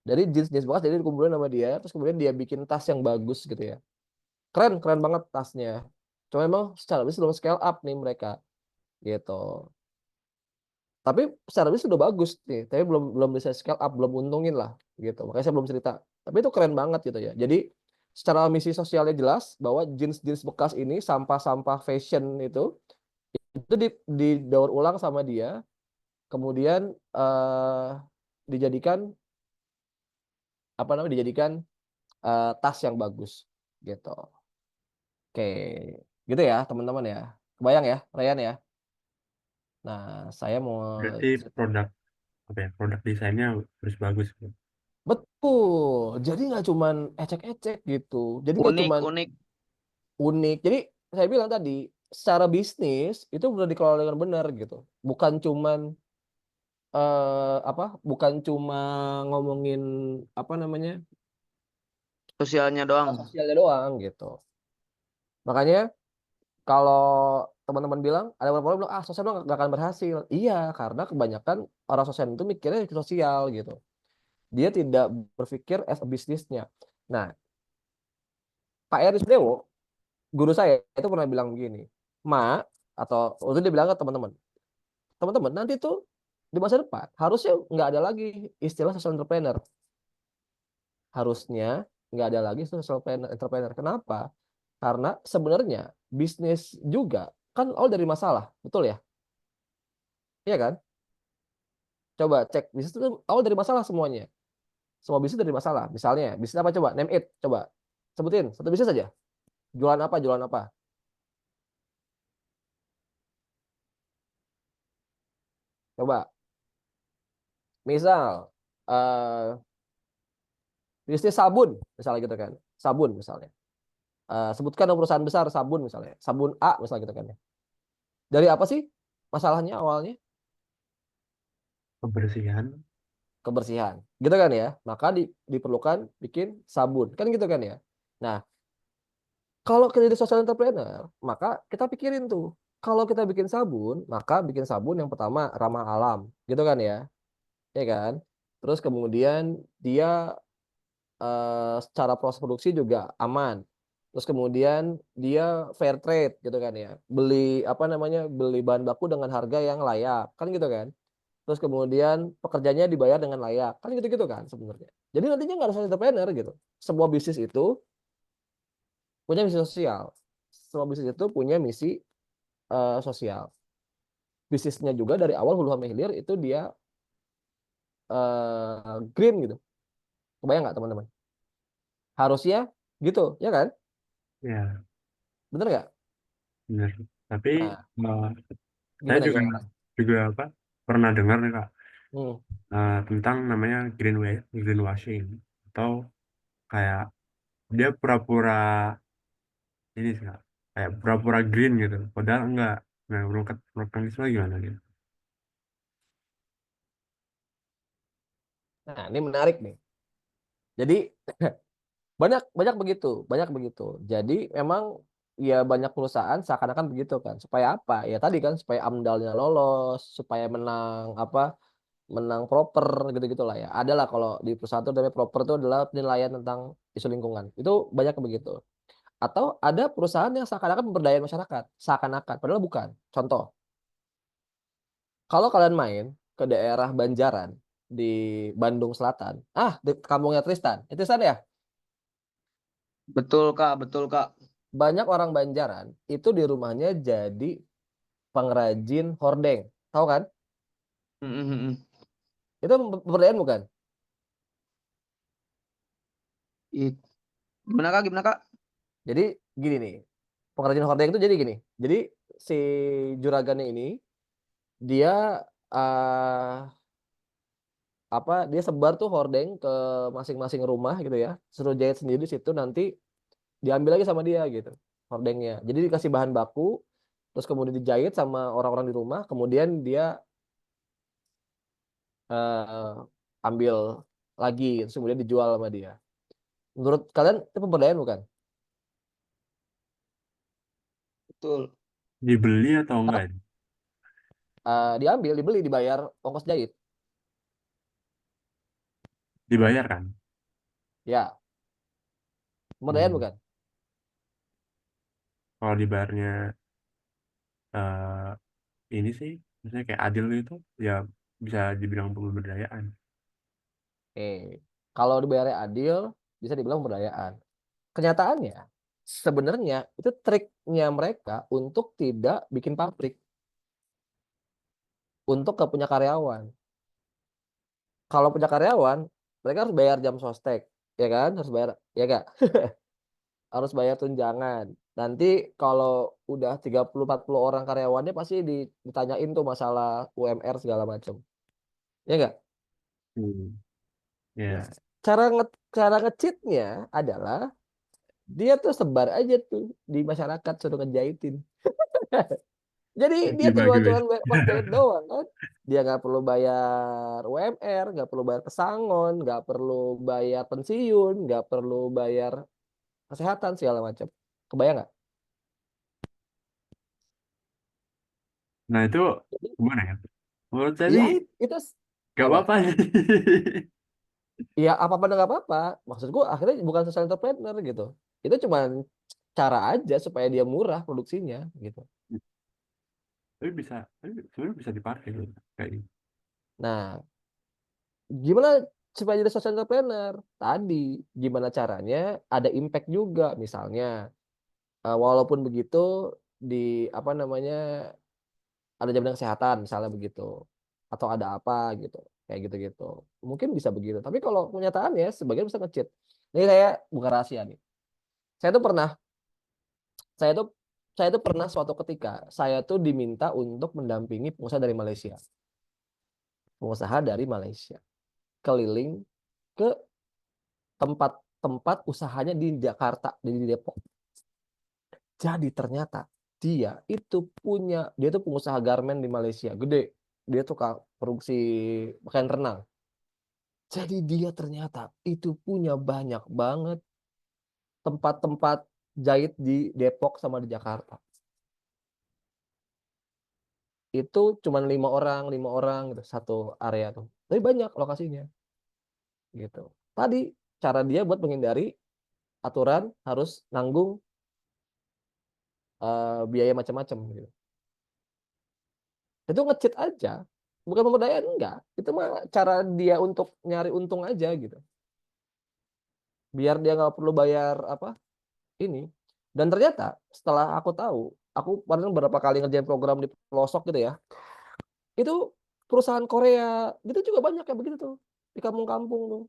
Dari jeans bekas jadi dikumpulin sama dia, terus kemudian dia bikin tas yang bagus gitu ya. Keren banget tasnya. Cuma emang secara bisnis belum scale up nih mereka gitu. Tapi secara bisnis sudah bagus nih, tapi belum bisa scale up, belum untungin lah gitu. Makanya saya belum cerita. Tapi itu keren banget gitu ya. Jadi secara misi sosialnya jelas bahwa jeans bekas ini sampah-sampah fashion itu didaur ulang sama dia, kemudian dijadikan apa namanya dijadikan tas yang bagus gitu. Oke, gitu ya teman-teman ya. Kebayang ya, Ryan ya. Nah, saya mau Berarti produk produk desainnya harus bagus. betul. Jadi nggak cuman ecek-ecek gitu. Jadi nggak Unik, cuman unik. unik. Jadi saya bilang tadi, secara bisnis itu udah dikelola dengan benar gitu. Bukan cuman bukan cuma ngomongin apa namanya Sosialnya doang. sosialnya doang gitu. Makanya kalau teman-teman bilang ada beberapa orang bilang sosial doang nggak akan berhasil. Iya, karena kebanyakan orang sosial itu mikirnya ke sosial gitu. Dia tidak berpikir as a bisnisnya. Nah, Pak Eri Sudewo, guru saya itu pernah bilang begini, atau waktu dia bilang ke teman-teman, teman-teman nanti tuh di masa depan harusnya nggak ada lagi istilah social entrepreneur. Harusnya nggak ada lagi social entrepreneur. Kenapa? Karena sebenarnya bisnis juga kan awal dari masalah, betul ya? Iya kan? Coba cek bisnis itu awal dari masalah semuanya. Semua bisnis dari masalah. Misalnya bisnis apa coba? Name it, coba sebutin satu bisnis saja. Jualan apa? Jualan apa? Coba. Misal bisnis sabun, misalnya gitu kan. Sabun misalnya. Sebutkan perusahaan besar sabun misalnya. Sabun A misalnya gitu kan ya. Dari apa sih masalahnya awalnya? Kebersihan. Kebersihan. Gitu kan ya. Maka diperlukan bikin sabun. Kan gitu kan ya. Nah, kalau kita jadi social entrepreneur, maka kita pikirin tuh. Kalau kita bikin sabun, maka bikin sabun yang pertama ramah alam. Gitu kan ya. Ya kan? Terus kemudian dia secara proses produksi juga aman. Terus kemudian dia fair trade gitu kan ya. Beli bahan baku dengan harga yang layak. Kan gitu kan. Terus kemudian pekerjanya dibayar dengan layak. Kan gitu-gitu kan sebenarnya. Jadi nantinya nggak harus entrepreneur gitu. Semua bisnis itu punya misi sosial. Semua bisnis itu punya misi sosial. Bisnisnya juga dari awal hulu sampai hilir itu dia green gitu. Kebayang nggak teman-teman? Harusnya gitu, ya kan? Ya, Bener nggak? benar. Tapi Nah, saya gimana juga gimana? pernah dengar nih Kak, Hmm. tentang namanya greenwashing, atau kayak dia pura-pura ini sih Kak, kayak pura-pura green gitu, padahal enggak. Nah, menurut Kang Isma gimana gitu? Nah, ini menarik nih. Jadi banyak begitu. Jadi memang ya banyak perusahaan seakan-akan begitu kan. Supaya apa? Ya tadi kan supaya AMDAL-nya lolos, supaya menang proper gitu-gitulah ya. Adalah kalau di perusahaan itu namanya proper itu adalah penilaian tentang isu lingkungan. Itu banyak begitu. Atau ada perusahaan yang seakan-akan memberdayakan masyarakat, seakan-akan padahal bukan. Contoh, kalau kalian main ke daerah Banjaran di Bandung Selatan, di kampungnya Tristan. Tristan ya? Betul Kak, betul Kak. Banyak orang Banjaran itu di rumahnya jadi pengrajin hordeng. Tahu kan? Itu pemberdayaan bukan? Gimana Kak? Jadi gini nih. Pengrajin hordeng itu jadi gini. Jadi si juragannya ini dia dia sebar tuh hordeng ke masing-masing rumah gitu ya. Suruh jahit sendiri di situ nanti diambil lagi sama dia gitu hordengnya. Jadi dikasih bahan baku terus kemudian dijahit sama orang-orang di rumah, kemudian dia ambil lagi terus kemudian dijual sama dia. Menurut kalian itu pemberdayaan bukan? Betul. Dibeli atau enggak? Diambil, dibeli, dibayar ongkos jahit. Dibayar kan? Ya, pemberdayaan bukan? Kalau dibayarnya ini sih, misalnya kayak adil itu, ya bisa dibilang pemberdayaan. Kalau dibayarnya adil, bisa dibilang pemberdayaan. Kenyataannya, sebenarnya itu triknya mereka untuk tidak bikin pabrik, untuk ke punya karyawan. Kalau punya karyawan, mereka harus bayar jam sostek, ya kan? Harus bayar, ya gak? Harus bayar tunjangan, Nanti kalau udah 30-40 orang karyawannya pasti ditanyain tuh masalah UMR segala macam. Ya enggak? Ya. Cara nge-cheatnya adalah dia tuh sebar aja tuh di masyarakat suruh ngejahitin. Jadi dia cuma pas jahit doang kan. Dia nggak perlu bayar UMR, nggak perlu bayar pesangon, nggak perlu bayar pensiun, nggak perlu bayar kesehatan segala macam. Kebayang nggak? Nah itu gimana ya? Menurut saya Iya, sih itu gak apa? apa-apa. Iya, apa-apa nggak apa-apa. Maksudku akhirnya bukan social entrepreneur gitu. Itu cuma cara aja supaya dia murah produksinya gitu. Tapi sebenarnya bisa dipakai loh kayak gitu. Nah, gimana supaya jadi social entrepreneur? Tadi, gimana caranya ada impact juga. Misalnya, walaupun begitu di apa namanya ada jaminan kesehatan misalnya begitu, atau ada apa gitu, kayak gitu-gitu. Mungkin bisa begitu. Tapi kalau kenyataannya sebagian bisa nge-cheat. Ini saya bukan rahasia nih. Saya tuh pernah saya tuh saya tuh pernah suatu ketika saya tuh diminta untuk mendampingi pengusaha dari Malaysia. Pengusaha dari Malaysia keliling ke tempat-tempat usahanya di Jakarta, di Depok. Jadi ternyata dia tuh pengusaha garmen di Malaysia, gede. Dia tuh produksi pakaian renang. Jadi dia ternyata itu punya banyak banget tempat-tempat jahit di Depok sama di Jakarta. Itu cuma 5 orang gitu satu area tuh. Tapi banyak lokasinya. Gitu. Tadi cara dia buat menghindari aturan harus nanggung biaya macam-macam gitu. Itu nge-cheat aja. Bukan pemberdayaan enggak. Itu mah cara dia untuk nyari untung aja gitu. Biar dia nggak perlu bayar apa ini. Dan ternyata setelah aku tahu, aku pernah beberapa kali ngerjain program di pelosok gitu ya. Itu perusahaan Korea gitu juga banyak kayak begitu tuh di kampung-kampung tuh.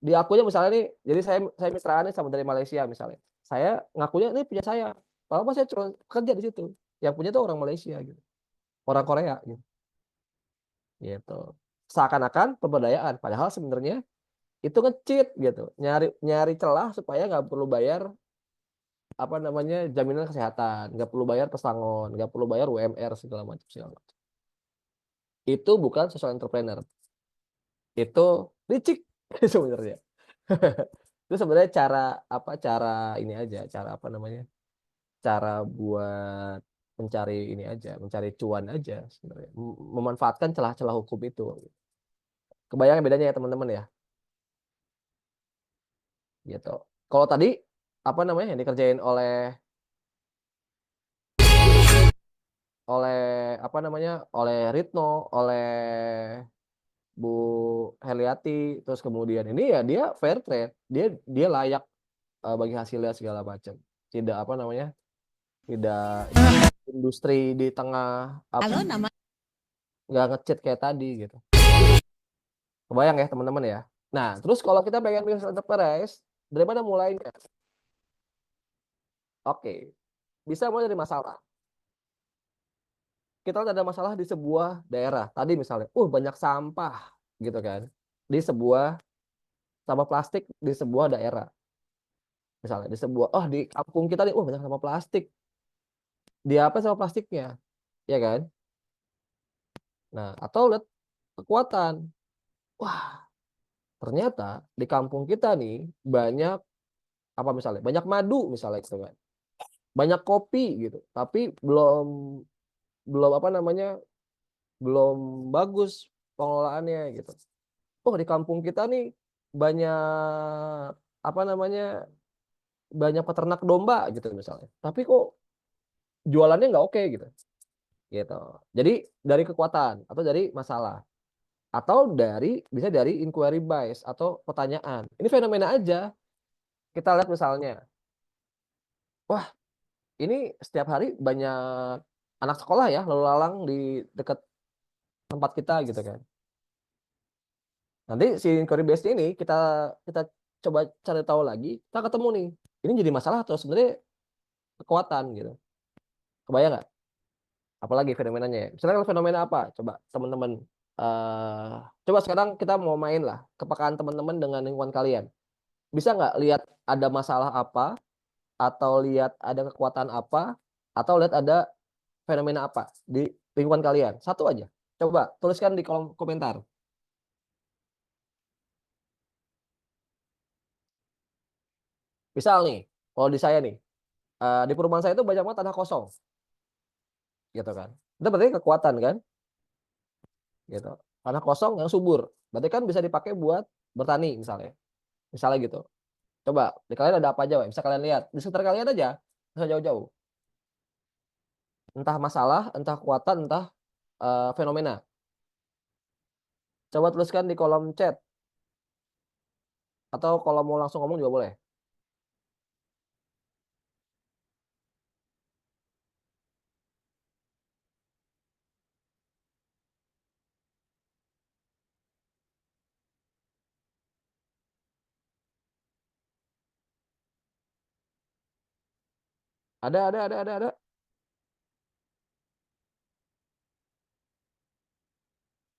Diakunya misalnya nih, jadi saya mitraan nih sama dari Malaysia misalnya. Saya ngakunya ini punya saya. Padahal saya cuma kerja di situ. Yang punya tuh orang Malaysia gitu. Orang Korea gitu. Gitu. Seakan-akan pemberdayaan, padahal sebenarnya itu nge-cheat gitu. Nyari celah supaya nggak perlu bayar apa namanya jaminan kesehatan, nggak perlu bayar pesangon, nggak perlu bayar UMR segala macam. Itu bukan social entrepreneur. Itu licik sebenarnya. Itu sebenarnya cara ini aja, cara apa namanya? Cara buat mencari ini aja, mencari cuan aja sebenarnya. Memanfaatkan celah-celah hukum itu. Kebayang bedanya ya teman-teman ya? Gitu. Kalau tadi apa namanya yang dikerjain oleh apa namanya? Oleh Ritno, oleh Bu Heliati, terus kemudian ini ya dia fair trade, dia layak bagi hasilnya segala macam. Tidak apa namanya? Tidak industri di tengah apa? Halo, nama Nggak nge-cheat kayak tadi gitu. Kebayang ya teman-teman ya. Nah, terus kalau kita pengen bisnis enterprise, dari mana mulainya? Oke, bisa mulai dari masalah. Kita ada masalah di sebuah daerah. Tadi misalnya, banyak sampah gitu kan. Di sebuah sampah plastik di sebuah daerah. Misalnya di kampung kita nih, banyak sampah plastik. Dia apa sama plastiknya? Ya kan? Nah, atau lihat kekuatan. Wah, ternyata di kampung kita nih banyak apa misalnya? Banyak madu misalnya gitu kan. Banyak kopi gitu, tapi belum apa namanya? Belum bagus pengelolaannya gitu. Di kampung kita nih banyak apa namanya? Banyak peternak domba gitu misalnya. Tapi kok jualannya nggak oke gitu. Gitu. Jadi dari kekuatan atau dari masalah atau bisa dari inquiry bias atau pertanyaan. Ini fenomena aja. Kita lihat misalnya, wah ini setiap hari banyak anak sekolah ya lalu lalang di dekat tempat kita gitu kan. Nanti si inquiry bias ini kita coba cari tahu lagi, kita ketemu nih. Ini jadi masalah atau sebenarnya kekuatan gitu. Kebayang nggak? Apalagi fenomenanya ya. Misalnya kalau fenomena apa? Coba teman-teman coba sekarang kita mau main lah kepekaan teman-teman dengan lingkungan kalian. Bisa nggak lihat ada masalah apa, atau lihat ada kekuatan apa, atau lihat ada fenomena apa di lingkungan kalian? Satu aja. Coba tuliskan di kolom komentar. Misal nih, kalau di saya nih, di perumahan saya itu banyak banget tanah kosong, gitu kan. Itu berarti kekuatan kan, gitu. Tanah kosong yang subur, berarti kan bisa dipakai buat bertani misalnya gitu. Coba di kalian ada apa aja, bisa kalian lihat di sekitar kalian aja, bisa jauh-jauh. Entah masalah, entah kekuatan, entah fenomena. Coba tuliskan di kolom chat, atau kalau mau langsung ngomong juga boleh. Ada.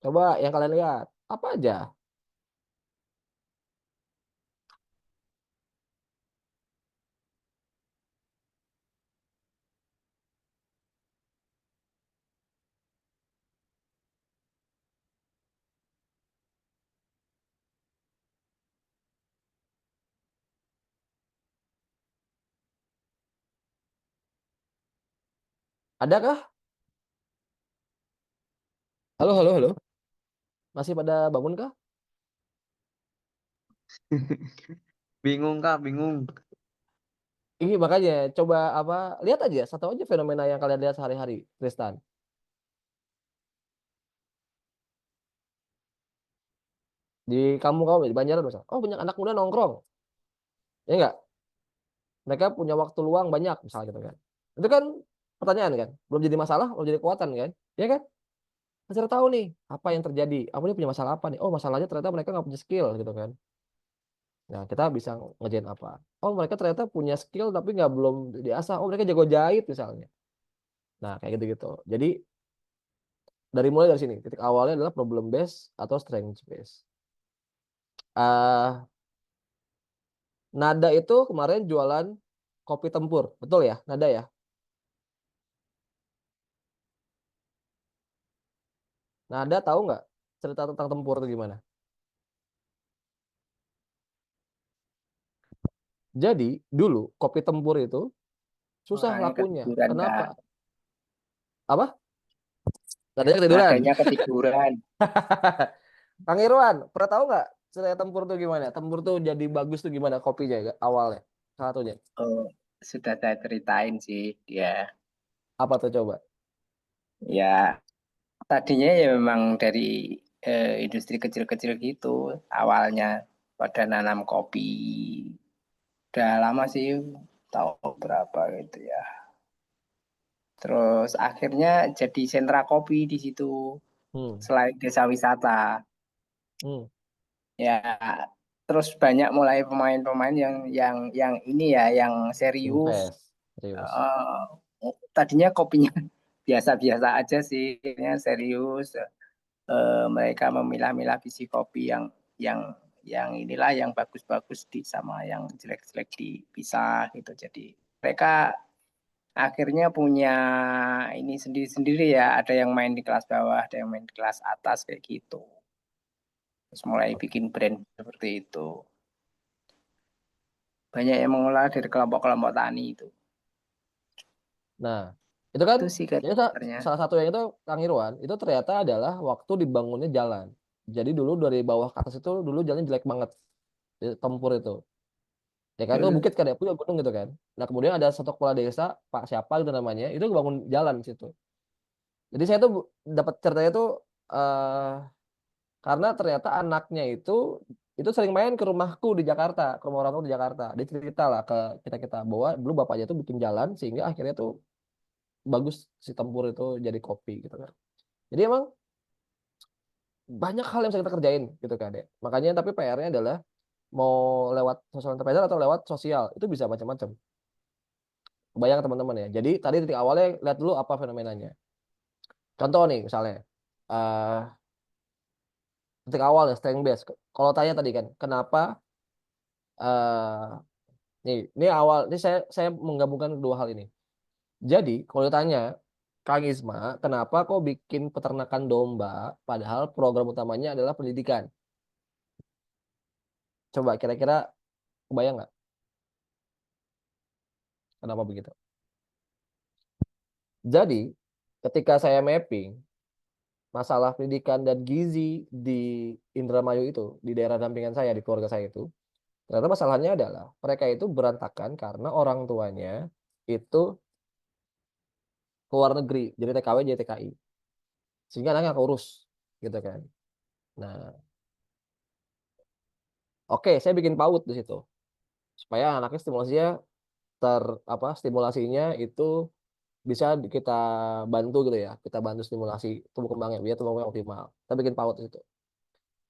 Coba yang kalian lihat apa aja. Adakah? Halo. Masih pada bangun kah? Bingung Kak, bingung. Ini makanya coba lihat aja satu aja fenomena yang kalian lihat sehari-hari, Tristan. Di kamu di Banjaran misalnya. Oh, banyak anak muda nongkrong. Ya enggak? Mereka punya waktu luang banyak misalnya gitu kan. Itu kan pertanyaan kan, belum jadi masalah, belum jadi kekuatan kan? Ya kan? Kita tahu nih apa yang terjadi. Apa nih punya masalah apa nih? Oh, masalahnya ternyata mereka nggak punya skill gitu kan. Nah, kita bisa ngerjain apa? Oh, mereka ternyata punya skill tapi belum diasah. Oh, mereka jago jahit misalnya. Nah, kayak gitu-gitu. Jadi mulai dari sini. Titik awalnya adalah problem base atau strength base. Nada itu kemarin jualan kopi tempur, betul ya? Nada ya? Nada tahu nggak cerita tentang tempur itu gimana? Jadi dulu kopi tempur itu susah Orangnya lakunya. ketiduran, Kenapa? Kak. Apa? Nadanya ketiduran. Nadanya ketiduran. Kang Irwan, pernah tahu nggak cerita tempur itu gimana? Tempur tuh jadi bagus tuh gimana kopinya awalnya? Salah satunya. Oh, sudah saya ceritain sih dia. Apa tuh coba? Ya, tadinya ya memang dari industri kecil-kecil gitu awalnya pada nanam kopi. Udah lama sih, tahun berapa gitu ya. Terus akhirnya jadi sentra kopi di situ selain desa wisata. Ya, terus banyak mulai pemain-pemain yang ini ya, yang serius. Invest, serius. Tadinya kopinya biasa-biasa aja sih, ini serius. Mereka memilah-milah biji kopi yang inilah yang bagus-bagus sama yang jelek-jelek dipisah gitu. Jadi mereka akhirnya punya ini sendiri-sendiri ya. Ada yang main di kelas bawah, ada yang main di kelas atas kayak gitu. Terus mulai bikin brand seperti itu. Banyak yang mengolah dari kelompok-kelompok tani itu. Nah, itu kan Itu sih katanya. salah satu yang itu Kang Irwan, itu ternyata adalah waktu dibangunnya jalan. Jadi dulu dari bawah ke atas itu dulu jalan jelek banget di tempur itu. Ya kan itu bukit kan ya, punya gunung gitu kan. Nah, kemudian ada satu kepala desa, Pak siapa gitu namanya, itu bangun jalan di situ. Jadi saya tuh dapat ceritanya tuh karena ternyata anaknya itu sering main ke rumahku di Jakarta, ke rumah orang tua di Jakarta. Dia cerita lah ke kita bahwa dulu bapaknya tuh bikin jalan sehingga akhirnya tuh bagus si tempur itu jadi kopi gitu kan. Jadi emang banyak hal yang bisa kita kerjain gitu kan ya. Makanya tapi PR-nya adalah mau lewat social enterprise atau lewat sosial itu bisa macam-macam. Kebayang teman-teman ya. Jadi tadi titik awalnya lihat dulu apa fenomenanya. Contoh nih misalnya titik awal ya strength base. Kalau tanya tadi kan kenapa ini awal ini saya menggabungkan dua hal ini. Jadi kalau ditanya Kang Isma, kenapa kok bikin peternakan domba padahal program utamanya adalah pendidikan? Coba kira-kira kebayang nggak? Kenapa begitu? Jadi ketika saya mapping masalah pendidikan dan gizi di Indramayu itu, di daerah dampingan saya, di keluarga saya itu, ternyata masalahnya adalah mereka itu berantakan karena orang tuanya itu ke luar negeri, jadi TKW, jadi TKI. Sehingga anaknya keurus, gitu kan. Nah, oke, saya bikin PAUD di situ. Supaya anaknya stimulasinya itu bisa kita bantu gitu ya. Kita bantu stimulasi tumbuh kembangnya biar tumbuh kembang optimal. Kita bikin PAUD di situ.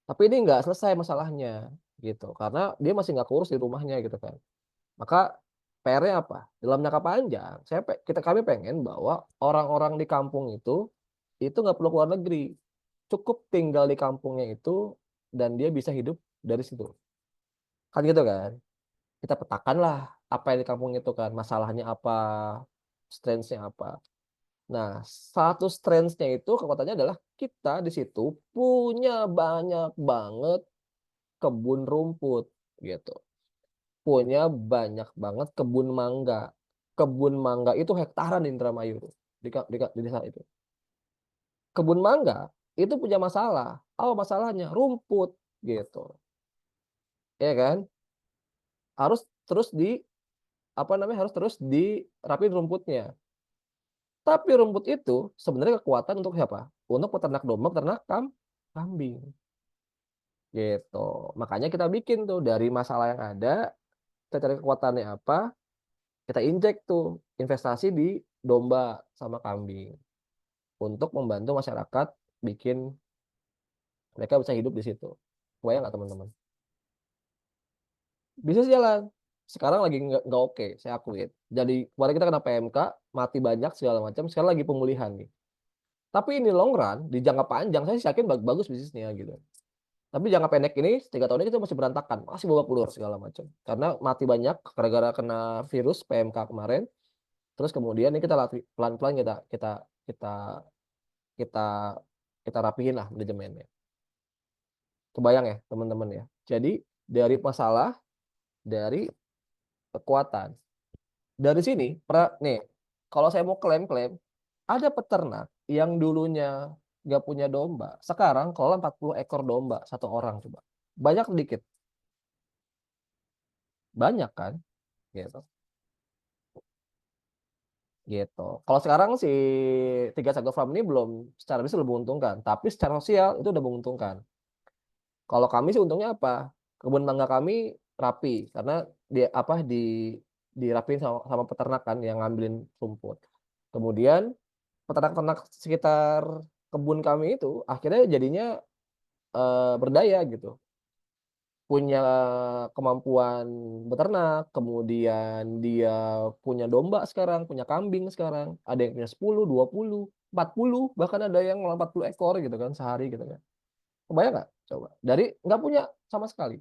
Tapi ini nggak selesai masalahnya gitu. Karena dia masih nggak keurus di rumahnya gitu kan. Maka PR-nya apa? Dalam jangka panjang, kami pengen bahwa orang-orang di kampung itu nggak perlu keluar negeri, cukup tinggal di kampungnya itu dan dia bisa hidup dari situ. Kan gitu kan? Kita petakan lah apa yang di kampung itu kan, masalahnya apa, strength-nya apa. Nah, satu strength-nya itu kekuatannya adalah kita di situ punya banyak banget kebun rumput gitu. Punya banyak banget kebun mangga. Kebun mangga itu hektaran di Indramayu di desa itu. Kebun mangga itu punya masalah. Apa masalahnya? Rumput gitu. Ya kan? Harus terus harus terus dirapin rumputnya. Tapi rumput itu sebenarnya kekuatan untuk siapa? Untuk peternak domba, peternak kambing. Gitu. Makanya kita bikin tuh dari masalah yang ada, kita cari kekuatannya apa, kita injek tuh investasi di domba sama kambing untuk membantu masyarakat bikin mereka bisa hidup di situ. Kebayang nggak teman-teman? Bisnis jalan. Sekarang lagi nggak oke, saya akuin. Jadi kemarin kita kena PMK, mati banyak segala macam. Sekarang lagi pemulihan nih. Tapi ini long run, di jangka panjang saya yakin bagus bisnisnya gitu. Tapi jangka pendek ini 3 tahun ini kita masih berantakan, masih babak belur segala macam. Karena mati banyak gara-gara kena virus PMK kemarin. Terus kemudian ini kita pelan-pelan kita rapihin lah manajemennya. Kebayang ya teman-teman ya. Jadi dari masalah, dari kekuatan. Dari sini, nih, kalau saya mau klaim, ada peternak yang dulunya nggak punya domba, sekarang kelola 40 ekor domba satu orang coba. Banyak sedikit? Banyak kan? Gitu. Gitu. Kalau sekarang si 3 Sago Farm ini belum secara bisnis belum menguntungkan, tapi secara sosial itu udah menguntungkan. Kalau kami sih untungnya apa? Kebun mangga kami rapi karena dirapiin sama peternakan yang ngambilin rumput. Kemudian peternak-peternak sekitar kebun kami itu akhirnya jadinya berdaya gitu. Punya kemampuan beternak, kemudian dia punya domba sekarang, punya kambing sekarang. Ada yang punya 10, 20, 40, bahkan ada yang 40 ekor gitu kan sehari gitu kan. Kebayang nggak? Coba. Dari nggak punya sama sekali.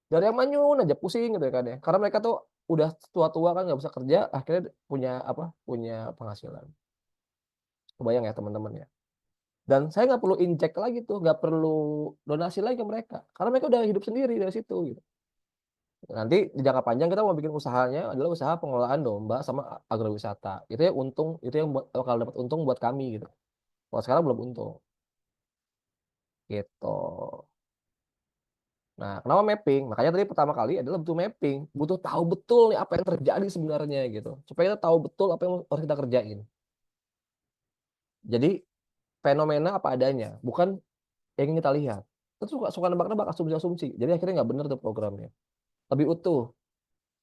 Dari yang manyun aja pusing gitu kan ya. Karena mereka tuh udah tua-tua kan nggak bisa kerja, akhirnya punya penghasilan. Kebayang ya teman-teman ya. Dan saya nggak perlu injek lagi tuh, nggak perlu donasi lagi ke mereka, karena mereka udah hidup sendiri dari situ gitu. Nanti di jangka panjang kita mau bikin usahanya adalah usaha pengelolaan domba sama agrowisata. Itu ya untung, itu yang bakal dapat untung buat kami gitu. Kalau sekarang belum untung. Gitu. Nah, kenapa mapping? Makanya tadi pertama kali adalah butuh mapping, butuh tahu betul nih apa yang terjadi sebenarnya gitu, supaya kita tahu betul apa yang harus kita kerjain. Jadi fenomena apa adanya, bukan yang ingin kita lihat. Terus suka nebak-nebak asumsi-asumsi. Jadi akhirnya nggak benar tuh programnya. Lebih utuh.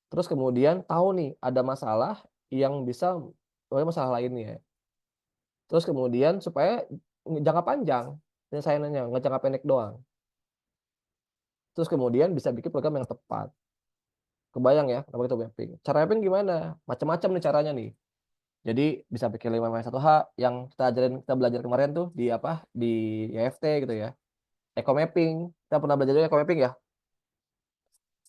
Terus kemudian tahu nih ada masalah yang bisa masalah lainnya. Terus kemudian supaya jangka panjang, ini saya nanya, nggak jangka pendek doang. Terus kemudian bisa bikin program yang tepat. Kebayang ya kenapa kita mapping? Cara mapping gimana? Macam-macam nih caranya nih. Jadi bisa pakai 5-1H yang kita belajar kemarin tuh di apa? Di EFT gitu ya. Eco mapping. Kita pernah belajar juga eco mapping ya.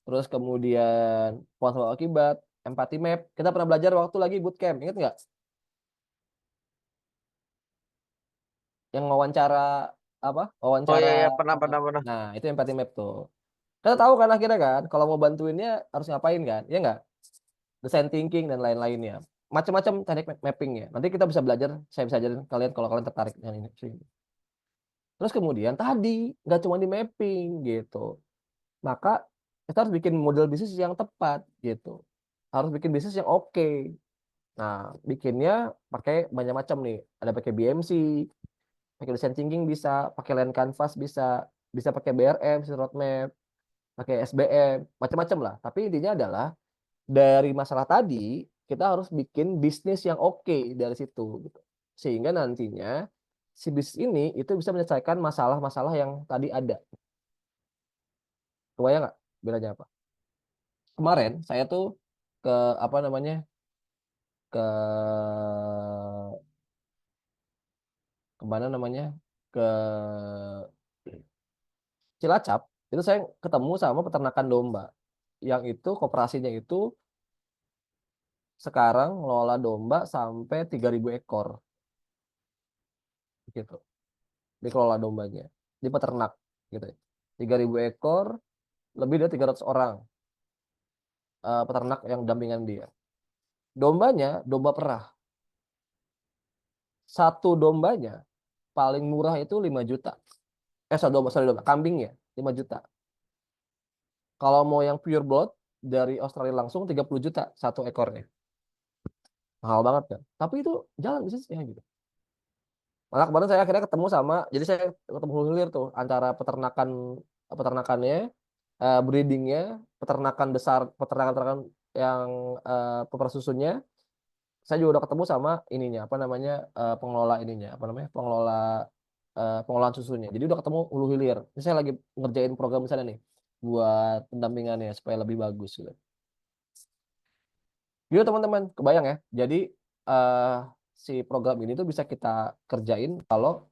Terus kemudian pohon sebab akibat, empathy map. Kita pernah belajar waktu lagi bootcamp, ingat nggak? Yang wawancara apa? Oh Wawancara. iya, pernah. Nah, itu empathy map tuh. Kita tahu kan akhirnya kan, kalau mau bantuinnya harus ngapain kan? Ya nggak? Design thinking dan lain-lainnya. Macam-macam teknik mappingnya. Nanti kita bisa belajar, saya bisa ajarin kalian kalau kalian tertarik dengan ini. Terus kemudian tadi nggak cuma di mapping gitu. Maka kita harus bikin model bisnis yang tepat gitu. Harus bikin bisnis yang oke. Nah, bikinnya pakai banyak macam nih. Ada pakai BMC, pakai design thinking bisa, pakai land canvas bisa pakai BRM, roadmap, pakai SBM, macam-macam lah. Tapi intinya adalah dari masalah tadi kita harus bikin bisnis yang oke dari situ gitu. Sehingga nantinya si bisnis ini itu bisa menyelesaikan masalah-masalah yang tadi ada. Kebayang nggak bedanya apa? Kemarin saya tuh ke apa namanya? Ke kemana namanya? Ke Cilacap, itu saya ketemu sama peternakan domba. Yang itu koperasinya itu sekarang ngelola domba sampai 3.000 ekor. Gitu. Dikelola dombanya. Di peternak gitu. 3.000 ekor, lebih dari 300 orang peternak yang dampingan dia. Dombanya, domba perah. Satu dombanya paling murah itu 5 juta. Domba, kambingnya 5 juta. Kalau mau yang pure blood dari Australia langsung 30 juta satu ekornya. Mahal banget kan. Tapi itu jalan bisnisnya gitu. Malah kemarin saya akhirnya ketemu sama, jadi saya ketemu hilir tuh antara peternakannya, breedingnya, peternakan besar, peternakan yang peper susunya. Saya juga udah ketemu sama ininya, apa namanya, pengelola ininya, apa namanya, pengelolaan susunya. Jadi udah ketemu hulu hilir. Ini saya lagi ngerjain program di sana nih buat pendampingannya supaya lebih bagus gitu. Gitu teman-teman, kebayang ya. Jadi si program ini tuh bisa kita kerjain kalau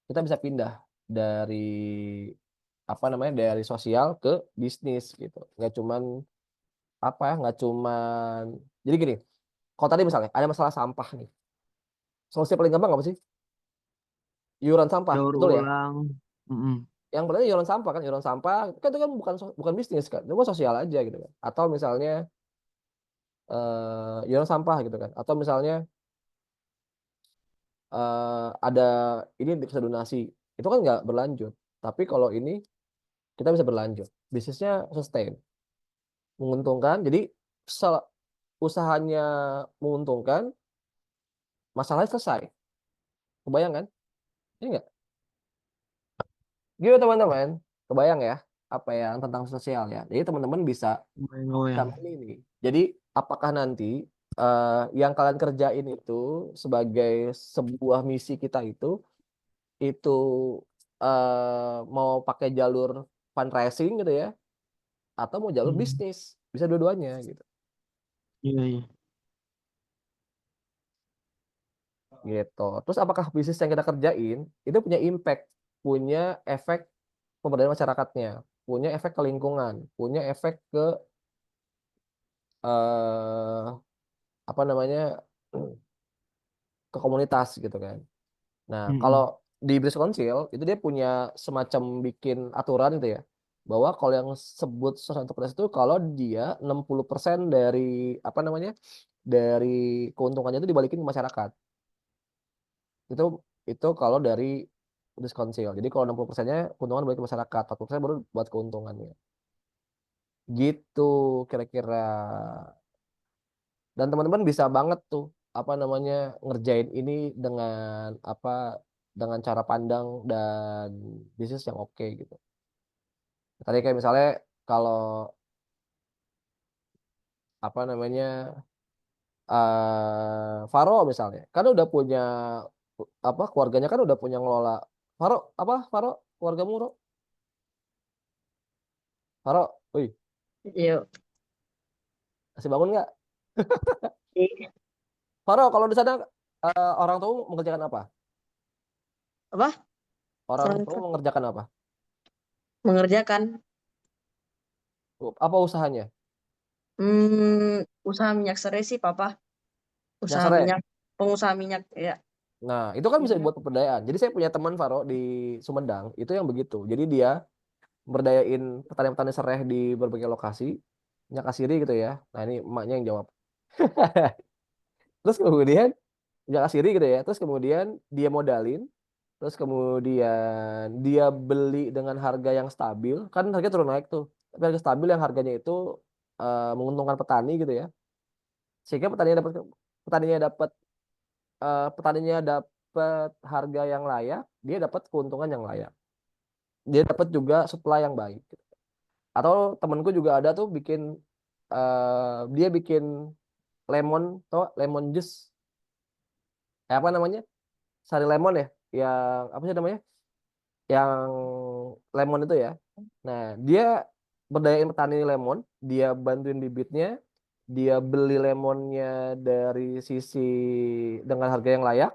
kita bisa pindah dari apa namanya, dari sosial ke bisnis gitu. Nggak cuman jadi gini. Kalau tadi misalnya ada masalah sampah nih, solusi paling gampang apa sih? Iuran sampah, Daur betul ya? ulang. Yang berarti iuran sampah kan itu kan bukan bisnis kan, itu sosial aja gitu kan. Atau misalnya iuran sampah gitu kan. Atau misalnya ada ini bisa donasi, itu kan nggak berlanjut. Tapi kalau ini kita bisa berlanjut, bisnisnya sustain, menguntungkan. Jadi usahanya menguntungkan, masalahnya selesai. Kebayang kan? Ini enggak? Gitu teman-teman, kebayang ya apa yang tentang sosial ya. Jadi teman-teman bisa milih nih. Jadi apakah nanti yang kalian kerjain itu sebagai sebuah misi kita itu mau pakai jalur fundraising gitu ya, atau mau jalur bisnis, bisa dua-duanya gitu. Iya. Gitu. Terus apakah bisnis yang kita kerjain itu punya impact, punya efek pemberdayaan masyarakatnya, punya efek ke lingkungan, punya efek ke apa namanya, ke komunitas gitu kan. Nah, kalau di British Council itu dia punya semacam bikin aturan gitu ya, bahwa kalau yang sebut social enterprise itu kalau dia 60% dari apa namanya, dari keuntungannya itu dibalikin ke masyarakat. Itu kalau dari British Council. Jadi kalau 60%-nya keuntungan balik ke masyarakat, 40% baru buat keuntungannya. Gitu kira-kira. Dan teman-teman bisa banget tuh apa namanya, ngerjain ini dengan cara pandang dan bisnis yang oke gitu. Tadi kayak misalnya kalau apa namanya, Faro misalnya kan udah punya keluarganya kan udah punya ngelola Faro keluargamu Faro, wih. Yuk. Masih bangun nggak? Iya. Faro, kalau di sana orang tua mengerjakan apa? Apa? Orang Orang tua tua mengerjakan apa? mengerjakan Apa usahanya? usaha minyak serai sih, Papa. Minyak Usaha serai. minyak, pengusaha minyak ya. Nah, itu kan bisa dibuat pemberdayaan. Jadi saya punya teman Faro di Sumedang, itu yang begitu. Jadi dia berdayain petani-petani serai di berbagai lokasi, minyak asiri gitu ya. Nah, ini emaknya yang jawab. Terus kemudian minyak asiri gitu ya. Terus kemudian dia modalin, terus kemudian dia beli dengan harga yang stabil, kan harga turun naik tuh. Tapi harga stabil yang harganya itu menguntungkan petani gitu ya. Sehingga petaninya dapat harga yang layak, dia dapat keuntungan yang layak. Dia dapat juga supply yang baik. Atau temanku juga ada tuh dia bikin lemon juice. Apa namanya? Sari lemon ya, yang apa sih namanya? Yang lemon itu ya. Nah, dia berdayain petani lemon, dia bantuin bibitnya, dia beli lemonnya dari sisi dengan harga yang layak,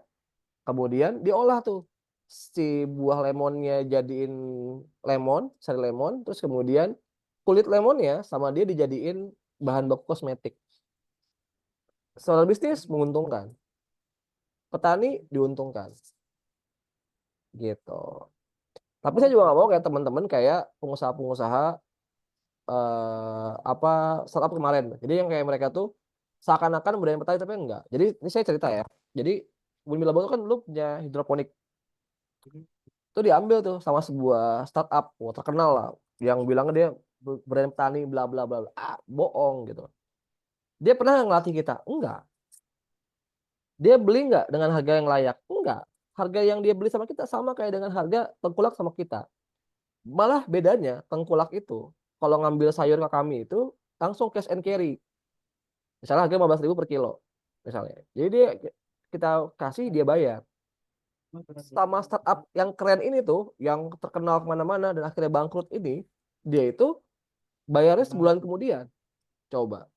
kemudian diolah tuh si buah lemonnya jadiin sari lemon, terus kemudian kulit lemonnya sama dia dijadiin bahan baku kosmetik. Soal bisnis menguntungkan, petani diuntungkan, gitu. Tapi saya juga nggak mau kayak teman-teman kayak pengusaha-pengusaha apa startup kemarin. Jadi yang kayak mereka tuh seakan-akan berdayain petani tapi enggak. Jadi ini saya cerita ya. Jadi Bumi Labu itu kan dulu punya hidroponik. Itu diambil tuh sama sebuah startup terkenal lah yang bilang dia berdayain petani bla bla bla. Bohong gitu. Dia pernah ngelatih kita? Enggak. Dia beli enggak dengan harga yang layak? Enggak. Harga yang dia beli sama kita sama kayak dengan harga tengkulak sama kita. Malah bedanya tengkulak itu kalau ngambil sayur ke kami itu langsung cash and carry. Misalnya harga 15.000 per kilo. Misalnya. Jadi kita kasih dia bayar. Sama startup yang keren ini tuh, yang terkenal kemana-mana dan akhirnya bangkrut ini, dia itu bayarnya sebulan kemudian. Coba.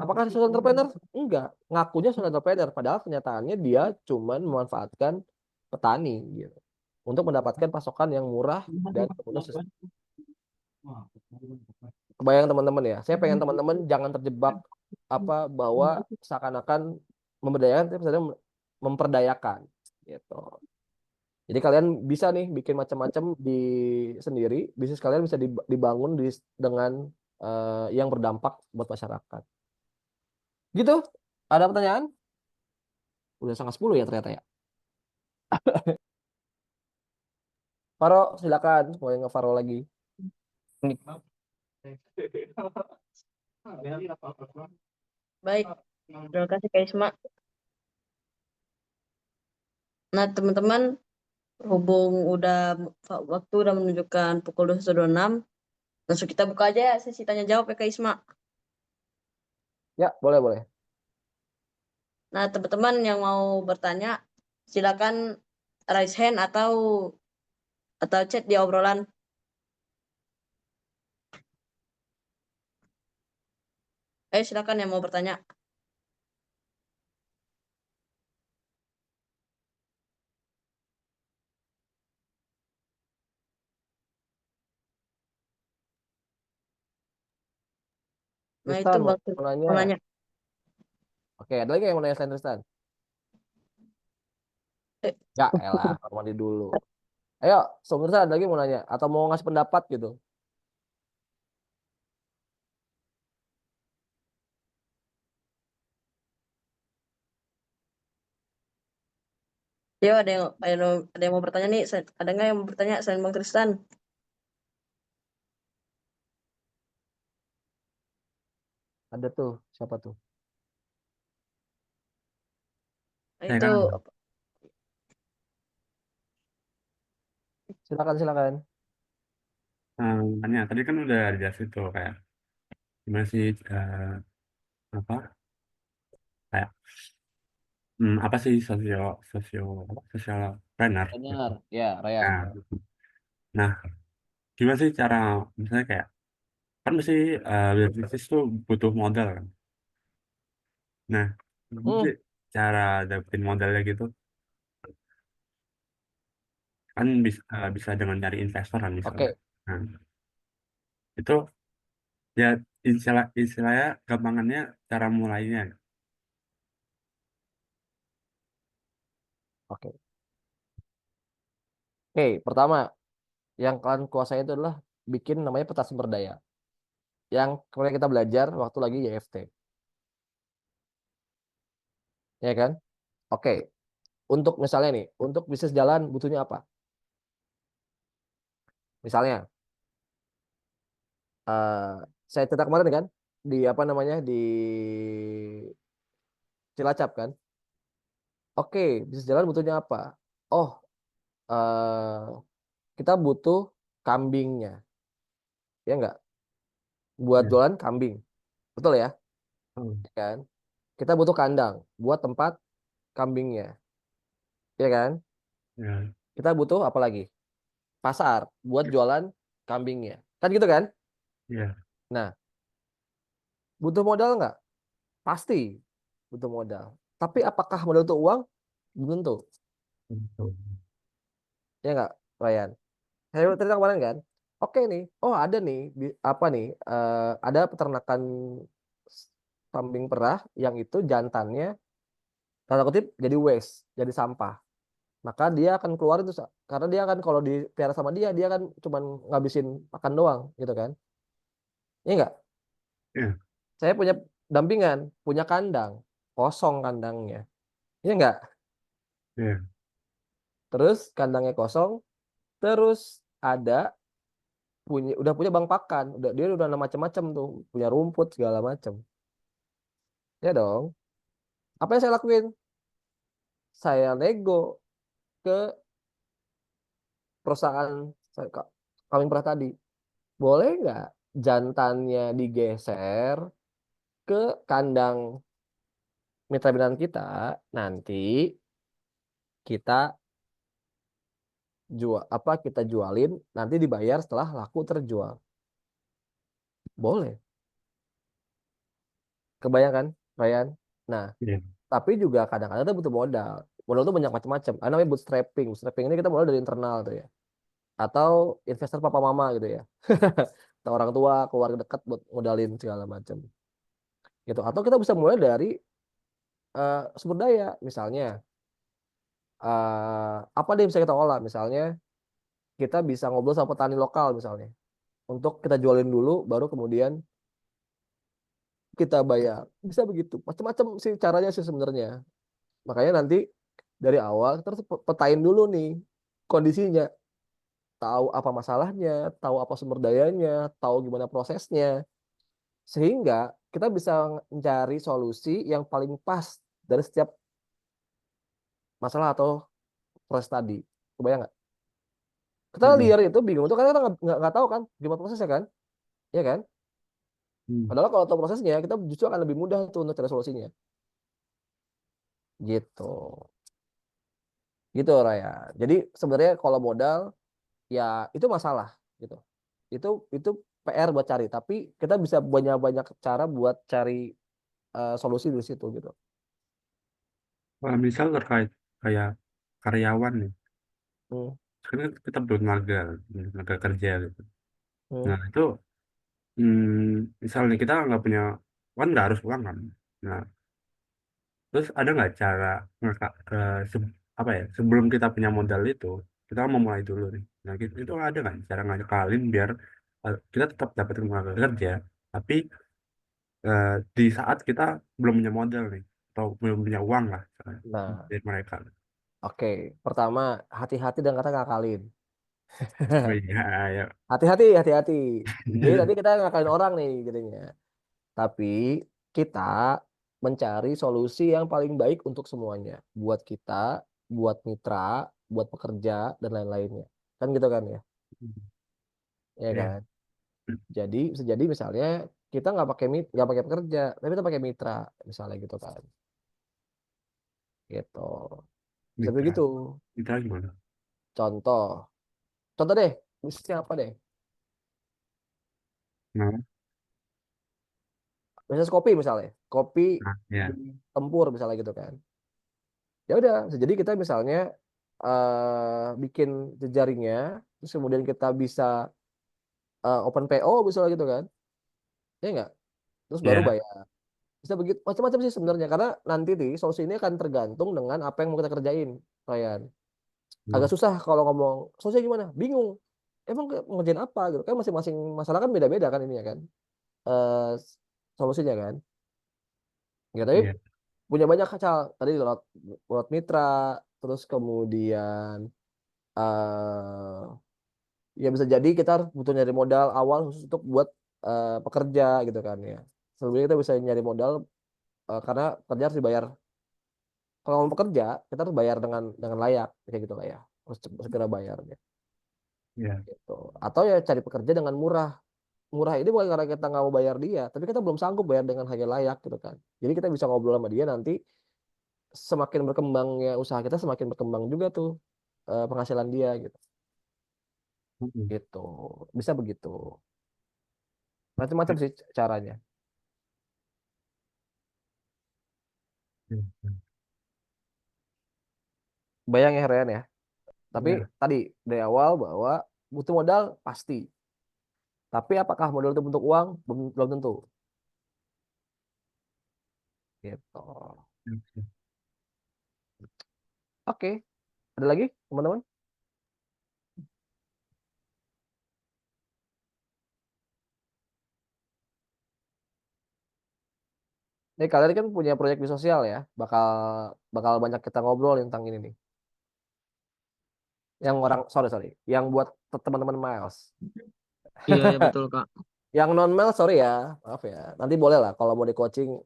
Apakah social entrepreneur? Enggak. Ngakunya social entrepreneur. Padahal kenyataannya dia cuma memanfaatkan petani gitu, untuk mendapatkan pasokan yang murah dan kemudian kebayang teman-teman ya. Saya pengen teman-teman jangan terjebak bahwa seakan-akan memberdayakan tapi sebenarnya memperdayakan gitu. Jadi kalian bisa nih bikin macam-macam sendiri, bisnis kalian bisa dibangun dengan yang berdampak buat masyarakat. Gitu. Ada pertanyaan? Udah 9:30 ya ternyata ya. Faro, silakan. Mau yang Faro lagi. Baik, terima kasih Kak Isma. Nah, teman-teman, hubung waktu udah menunjukkan pukul 21.26, langsung kita buka aja ya sesi tanya jawab ya Kak Isma. Ya, boleh. Nah, teman-teman yang mau bertanya, silakan raise hand atau chat di obrolan. Silakan yang mau bertanya. Nah, Tristan, itu Bang mau nanya. Oke, ada lagi yang mau nanya selain Tristan? Ya elah, mandi dulu. Ayo, sebenarnya ada lagi mau nanya atau mau ngasih pendapat gitu. Ya, ada yang mau bertanya nih. Ada nggak yang mau bertanya selain Bang Tristan? Ada tuh, siapa tuh? Itu silakan. Tanya tadi kan udah dijelasin tuh kayak gimana sih kayak apa sih social planner gitu. Benar, ya, Ryan. Nah, gimana sih cara misalnya kayak kan mesti bisnis tuh butuh modal kan. Nah, gimana Hmm, sih cara dapetin modalnya gitu? Kan bisa dengan cari investor kan misalnya. oke. Nah, itu ya istilahnya gampangannya cara mulainya. Oke. Oke, pertama yang kalian kuasai itu adalah bikin namanya peta sumber daya. Yang kemarin kita belajar waktu lagi YFT, ya kan? Oke, untuk misalnya nih, untuk bisnis jalan butuhnya apa? Misalnya, eh saya cerita kemarin kan, di apa namanya, di Cilacap kan? Oke, bisnis jalan butuhnya apa? Oh, eh kita butuh kambingnya, ya enggak? Buat Ya. jualan kambing, betul ya? Oh, Ya kan? Kita butuh kandang buat tempat kambingnya, ya kan? ya, Kita butuh apa lagi? Pasar buat jualan kambingnya, kan gitu kan? ya, Nah, butuh modal nggak? Pasti butuh modal. Tapi apakah modal itu uang? Belum tentu, betul. ya nggak, Ryan? Saya cerita kemarin kan, oke nih, oh ada nih, apa nih, ada peternakan kambing perah yang itu jantannya, tanda kutip, jadi waste, jadi sampah. Maka dia akan keluar itu, karena dia akan kalau dipelihara sama dia akan cuman ngabisin makan doang, gitu kan? Iya nggak? Ya, Saya punya dampingan, punya kandang, kosong kandangnya, iya nggak? ya, Terus kandangnya kosong, terus ada udah punya bang pakan, dia udah ada macam-macam tuh, punya rumput segala macam, ya dong. Apa yang saya lakuin? Saya nego ke perusahaan kawin perah tadi, boleh nggak jantannya digeser ke kandang mitra binaan kita, nanti kita kita jualin, nanti dibayar setelah laku terjual. Boleh. Kebayangkan, Ryan? Nah, ya, tapi juga kadang-kadang kita butuh modal. Modal itu banyak macam-macam. Ada namanya bootstrapping. Bootstrapping ini kita mulai dari internal tuh ya. Atau investor papa mama gitu ya. Atau orang tua, keluarga dekat buat modalin segala macam. Gitu. Atau kita bisa mulai dari sumber daya. Misalnya, apa deh yang bisa kita olah? Misalnya, kita bisa ngobrol sama petani lokal misalnya. Untuk kita jualin dulu, baru kemudian kita bayar. Bisa begitu. Macam-macam sih caranya sih sebenarnya. Makanya nanti dari awal kita harus petain dulu nih kondisinya. Tahu apa masalahnya, tahu apa sumber dayanya, tahu gimana prosesnya. Sehingga kita bisa mencari solusi yang paling pas dari setiap masalah atau proses tadi. Kebayang nggak? Kita mm, liar itu bingung tuh karena kita nggak tahu kan gimana prosesnya kan, ya kan? mm. Padahal kalau tahu prosesnya kita justru akan lebih mudah tuh untuk cari solusinya. Gitu, gitu Raya. Jadi sebenarnya kalau modal ya itu masalah gitu. Itu PR buat cari, tapi kita bisa banyak-banyak cara buat cari solusi di situ gitu. Kalau misal terkait kayak karyawan nih, Hmm, sekarang kita tenaga kerja gitu. hmm. Nah, itu misalnya kita nggak punya, kan nggak harus uang kan. Nah, terus ada nggak cara apa ya, sebelum kita punya modal itu, kita kan memulai dulu nih. Nah, itu ada nggak cara ngakalin biar kita tetap dapat tenaga kerja, tapi di saat kita belum punya modal nih, atau belum punya uang lah Nah, dari mereka. oke. Pertama, hati-hati dan kata ngakalin. Oh iya, ya. Hati-hati, hati-hati. Jadi tadi kita ngakalin orang nih jadinya. Tapi kita mencari solusi yang paling baik untuk semuanya. Buat kita, buat mitra, buat pekerja, dan lain-lainnya. Kan gitu kan ya? Ya Ya. kan? Jadi bisa jadi misalnya kita nggak pakai pekerja, tapi kita pakai mitra, misalnya gitu kan. Gitu. Bisa Mitra, begitu. mitra gimana? Contoh, contoh deh, bisnisnya apa deh? Nah, bisnis kopi misalnya, kopi Nah, ya. di Tempur misalnya gitu kan. Ya udah, jadi kita misalnya bikin jejaringnya, terus kemudian kita bisa open PO misalnya gitu kan, ya enggak? Terus baru Ya. bayar. Bisa begitu, macam-macam sih sebenarnya, karena nanti nih solusi ini akan tergantung dengan apa yang mau kita kerjain, Ryan. Agak susah kalau ngomong solusinya gimana, bingung. Emang ngerjain apa gitu kan, masing-masing masalah kan beda-beda kan ini ya kan, eh solusinya kan. Ya tapi Iya. punya banyak kacal tadi lewat mitra, terus kemudian eh ya bisa jadi kita harus butuh nyari modal awal khusus untuk buat pekerja gitu kan ya. Sebelumnya kita bisa nyari modal karena kerja harus dibayar. Kalau mau pekerja kita harus bayar dengan layak kayak gitu lah ya. Harus segera bayar Iya. gitu. Atau ya cari pekerja dengan murah. Murah ini bukan karena kita nggak mau bayar dia, tapi kita belum sanggup bayar dengan harga layak gitu kan. Jadi kita bisa ngobrol sama dia nanti, semakin berkembangnya usaha kita semakin berkembang juga tuh penghasilan dia gitu. Gitu. Bisa begitu. Macam-macam sih caranya. Bayang ya Rian ya. Tapi Iya. tadi dari awal bahwa butuh modal pasti. Tapi apakah modal itu bentuk uang? Belum tentu. Gitu. Oke. Ada lagi teman-teman? Nih kalian kan punya proyek di sosial ya. Bakal banyak kita ngobrol tentang ini nih. Yang orang sorry, yang buat teman-teman Miles. Iya, ya betul Kak. Yang non Miles sorry ya, maaf ya. Nanti boleh lah kalau mau di coaching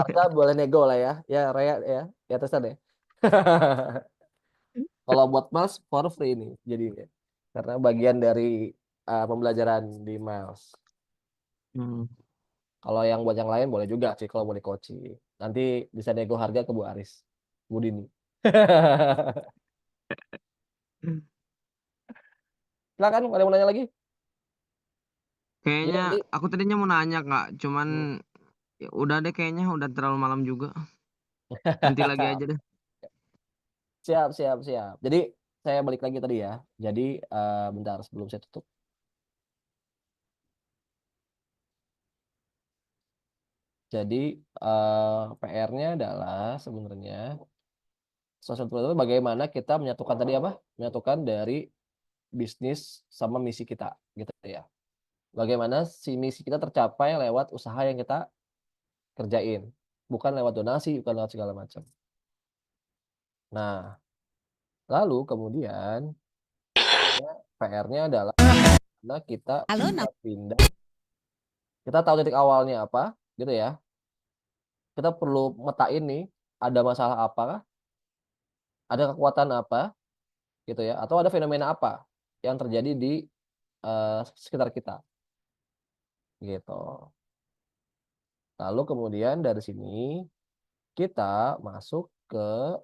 harga boleh nego lah ya. Ya Raya ya, di atasnya deh. Kalau buat Miles for free nih jadinya. Karena bagian dari pembelajaran di Miles. Kalau yang buat yang lain boleh juga sih kalau mau di coaching. Nanti bisa nego harga ke Bu Aris, Bu Dini. Silakan, ada yang mau nanya lagi? Kayaknya Jadi, aku tadinya mau nanya Kak, cuman ya udah deh kayaknya udah terlalu malam juga. Nanti lagi aja deh. siap. Jadi saya balik lagi tadi ya. Jadi bentar sebelum saya tutup. Jadi PR-nya adalah sebenarnya social entrepreneur itu bagaimana kita menyatukan tadi apa? Menyatukan dari bisnis sama misi kita gitu ya. Bagaimana si misi kita tercapai lewat usaha yang kita kerjain, bukan lewat donasi, bukan lewat segala macam. Nah, lalu kemudian PR-nya adalah kita pindah. Kita tahu titik awalnya apa, gitu ya. Kita perlu metain nih, ada masalah apa, ada kekuatan apa, gitu ya, atau ada fenomena apa yang terjadi di sekitar kita, gitu. Lalu kemudian dari sini kita masuk ke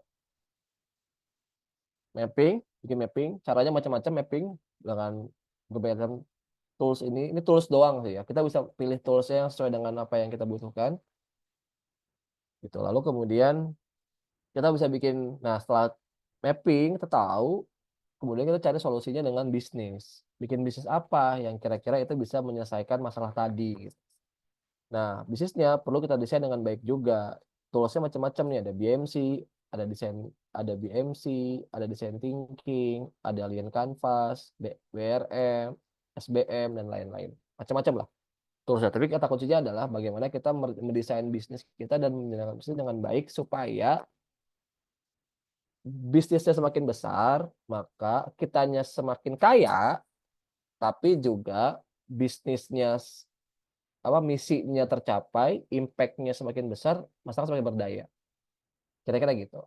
mapping, bikin mapping. Caranya macam-macam mapping dengan berbagai tools ini tools doang sih ya. Kita bisa pilih toolsnya yang sesuai dengan apa yang kita butuhkan. Gitu. Lalu kemudian kita bisa bikin, nah setelah mapping kita tahu, kemudian kita cari solusinya dengan bisnis. Bikin bisnis apa yang kira-kira itu bisa menyelesaikan masalah tadi. Gitu. Nah, bisnisnya perlu kita desain dengan baik juga. Toolsnya macam-macam nih, ada BMC, ada BMC, ada design thinking, ada Lean Canvas, WRM, SBM, dan lain-lain. Macam-macam lah toolsnya. Tapi kata kuncinya adalah bagaimana kita mendesain bisnis kita dan menjalankan bisnis dengan baik supaya bisnisnya semakin besar, maka kitanya semakin kaya, tapi juga bisnisnya misinya tercapai, impact-nya semakin besar, masyarakat semakin berdaya. Kira-kira gitu.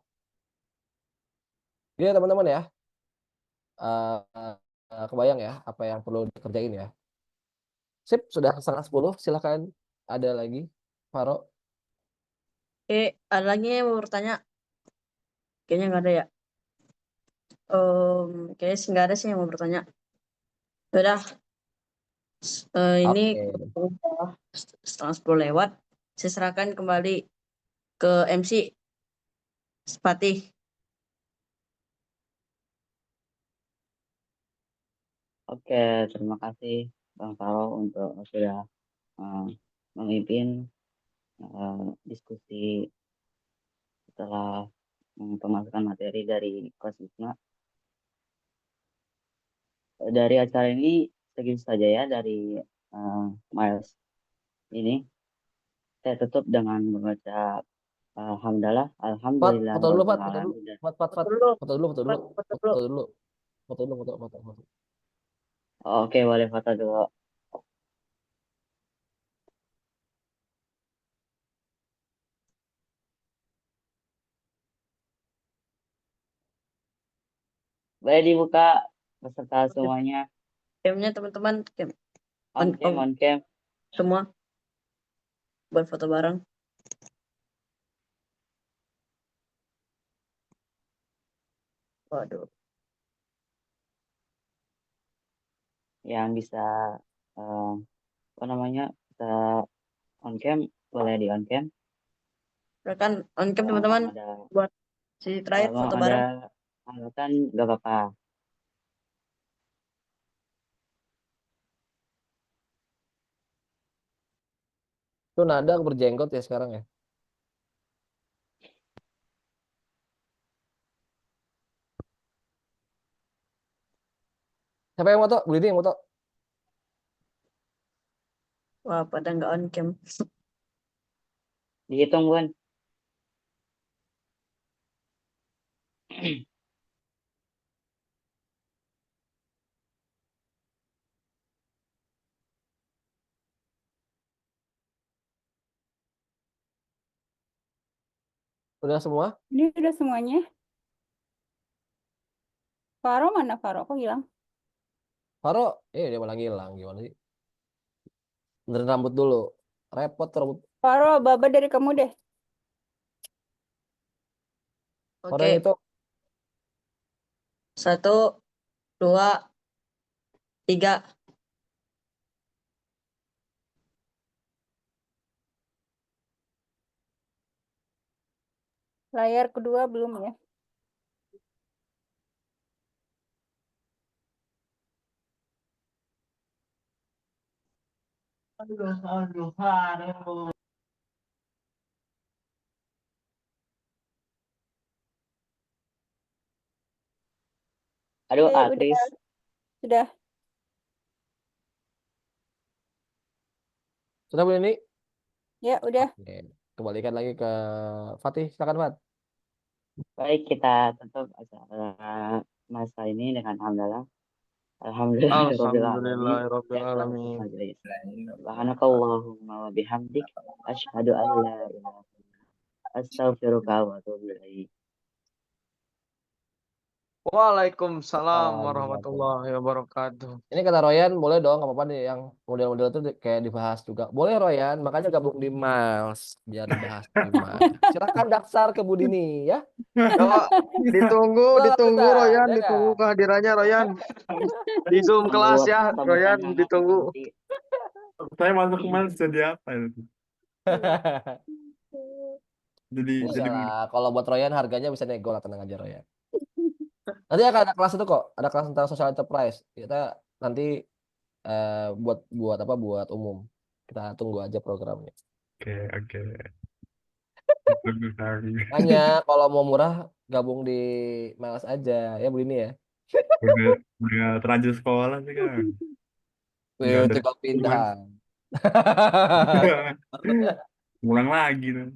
Iya teman-teman ya. Kebayang ya apa yang perlu dikerjain ya. Sip, sudah 9:30. Silakan ada lagi, Faro. Ada lagi yang mau bertanya? Kayaknya nggak ada ya. Kayaknya sih nggak ada sih yang mau bertanya. Udah. Ini udah 9:30 lewat. Saya serahkan kembali ke MC Fatih. Oke, terima kasih Bang Faro untuk sudah memimpin diskusi setelah pemasukan materi dari Kosisma. Dari acara ini segitu saja ya dari Miles ini. Saya tutup dengan membaca hamdalah, Fat, alhamdulillah foto dulu, Fat, rabbil foto dulu. alamin. Fat, Fat, Fat, Dulu, foto dulu, foto dulu, foto foto dulu. dulu, foto dulu, foto. Oke, boleh foto dulu. Boleh dibuka peserta semuanya. Camnya teman-teman, On cam, on cam. semua buat foto bareng. Waduh. Yang bisa apa namanya, bisa on cam, boleh di on cam. Rekan on cam teman-teman Ada buat sesi terakhir kalau foto ada bareng. hambatan nggak apa-apa. Itu nada berjenggot ya sekarang ya. Siapa yang foto? Bu Dini yang foto. Wah, pada nggak on cam. Dihitung, Bun. Udah semua? Ini udah semuanya. Faro mana Faro? Kok hilang? Faro, dia malah ngilang. Gimana sih? Benerin rambut dulu. Repot rambut. Faro, baba dari kamu deh. Faro Oke, yang itu. 1, 2, 3. Layar kedua belum ya? Aduh. Aduh, Udah, Akris. sudah. Sudah Bu Dini? Ya, udah. Oke. Kembalikan lagi ke Fatih. Silakan, Fat. Baik, kita tutup acara masa ini dengan hamdalah. Alhamdulillahirabbil alamin. Alhamdulillahirabbil alamin. Subhanakallahumma wa bihamdik asyhadu an la ilaha illa anta astaghfiruka wa atubu ilaik. Waalaikumsalam warahmatullahi wabarakatuh. Ini kata Royan, boleh dong, nggak apa-apa nih yang model-model itu kayak dibahas juga. Boleh Royan, makanya gabung di Miles biar dibahas di Miles. Silakan daftar ke Bu Dini ya. Coba ditunggu Bentar, Royan, ya ditunggu nggak? kehadirannya Royan. Di Zoom kelas ya, Royan, ditunggu. Saya masuk Miles jadi apa itu? Bisa lah. Kalau buat Royan harganya bisa nego lah, tenang aja Royan. Nanti akan ada kelas itu kok, ada kelas tentang social enterprise. Kita nanti buat apa? Buat umum. Kita tunggu aja programnya. Oke. Makanya kalau mau murah gabung di Miles aja ya Bu Dini ya. Udah terlanjur sekolah sih kan. Wih, tinggal pindah. Pulang lagi tuh.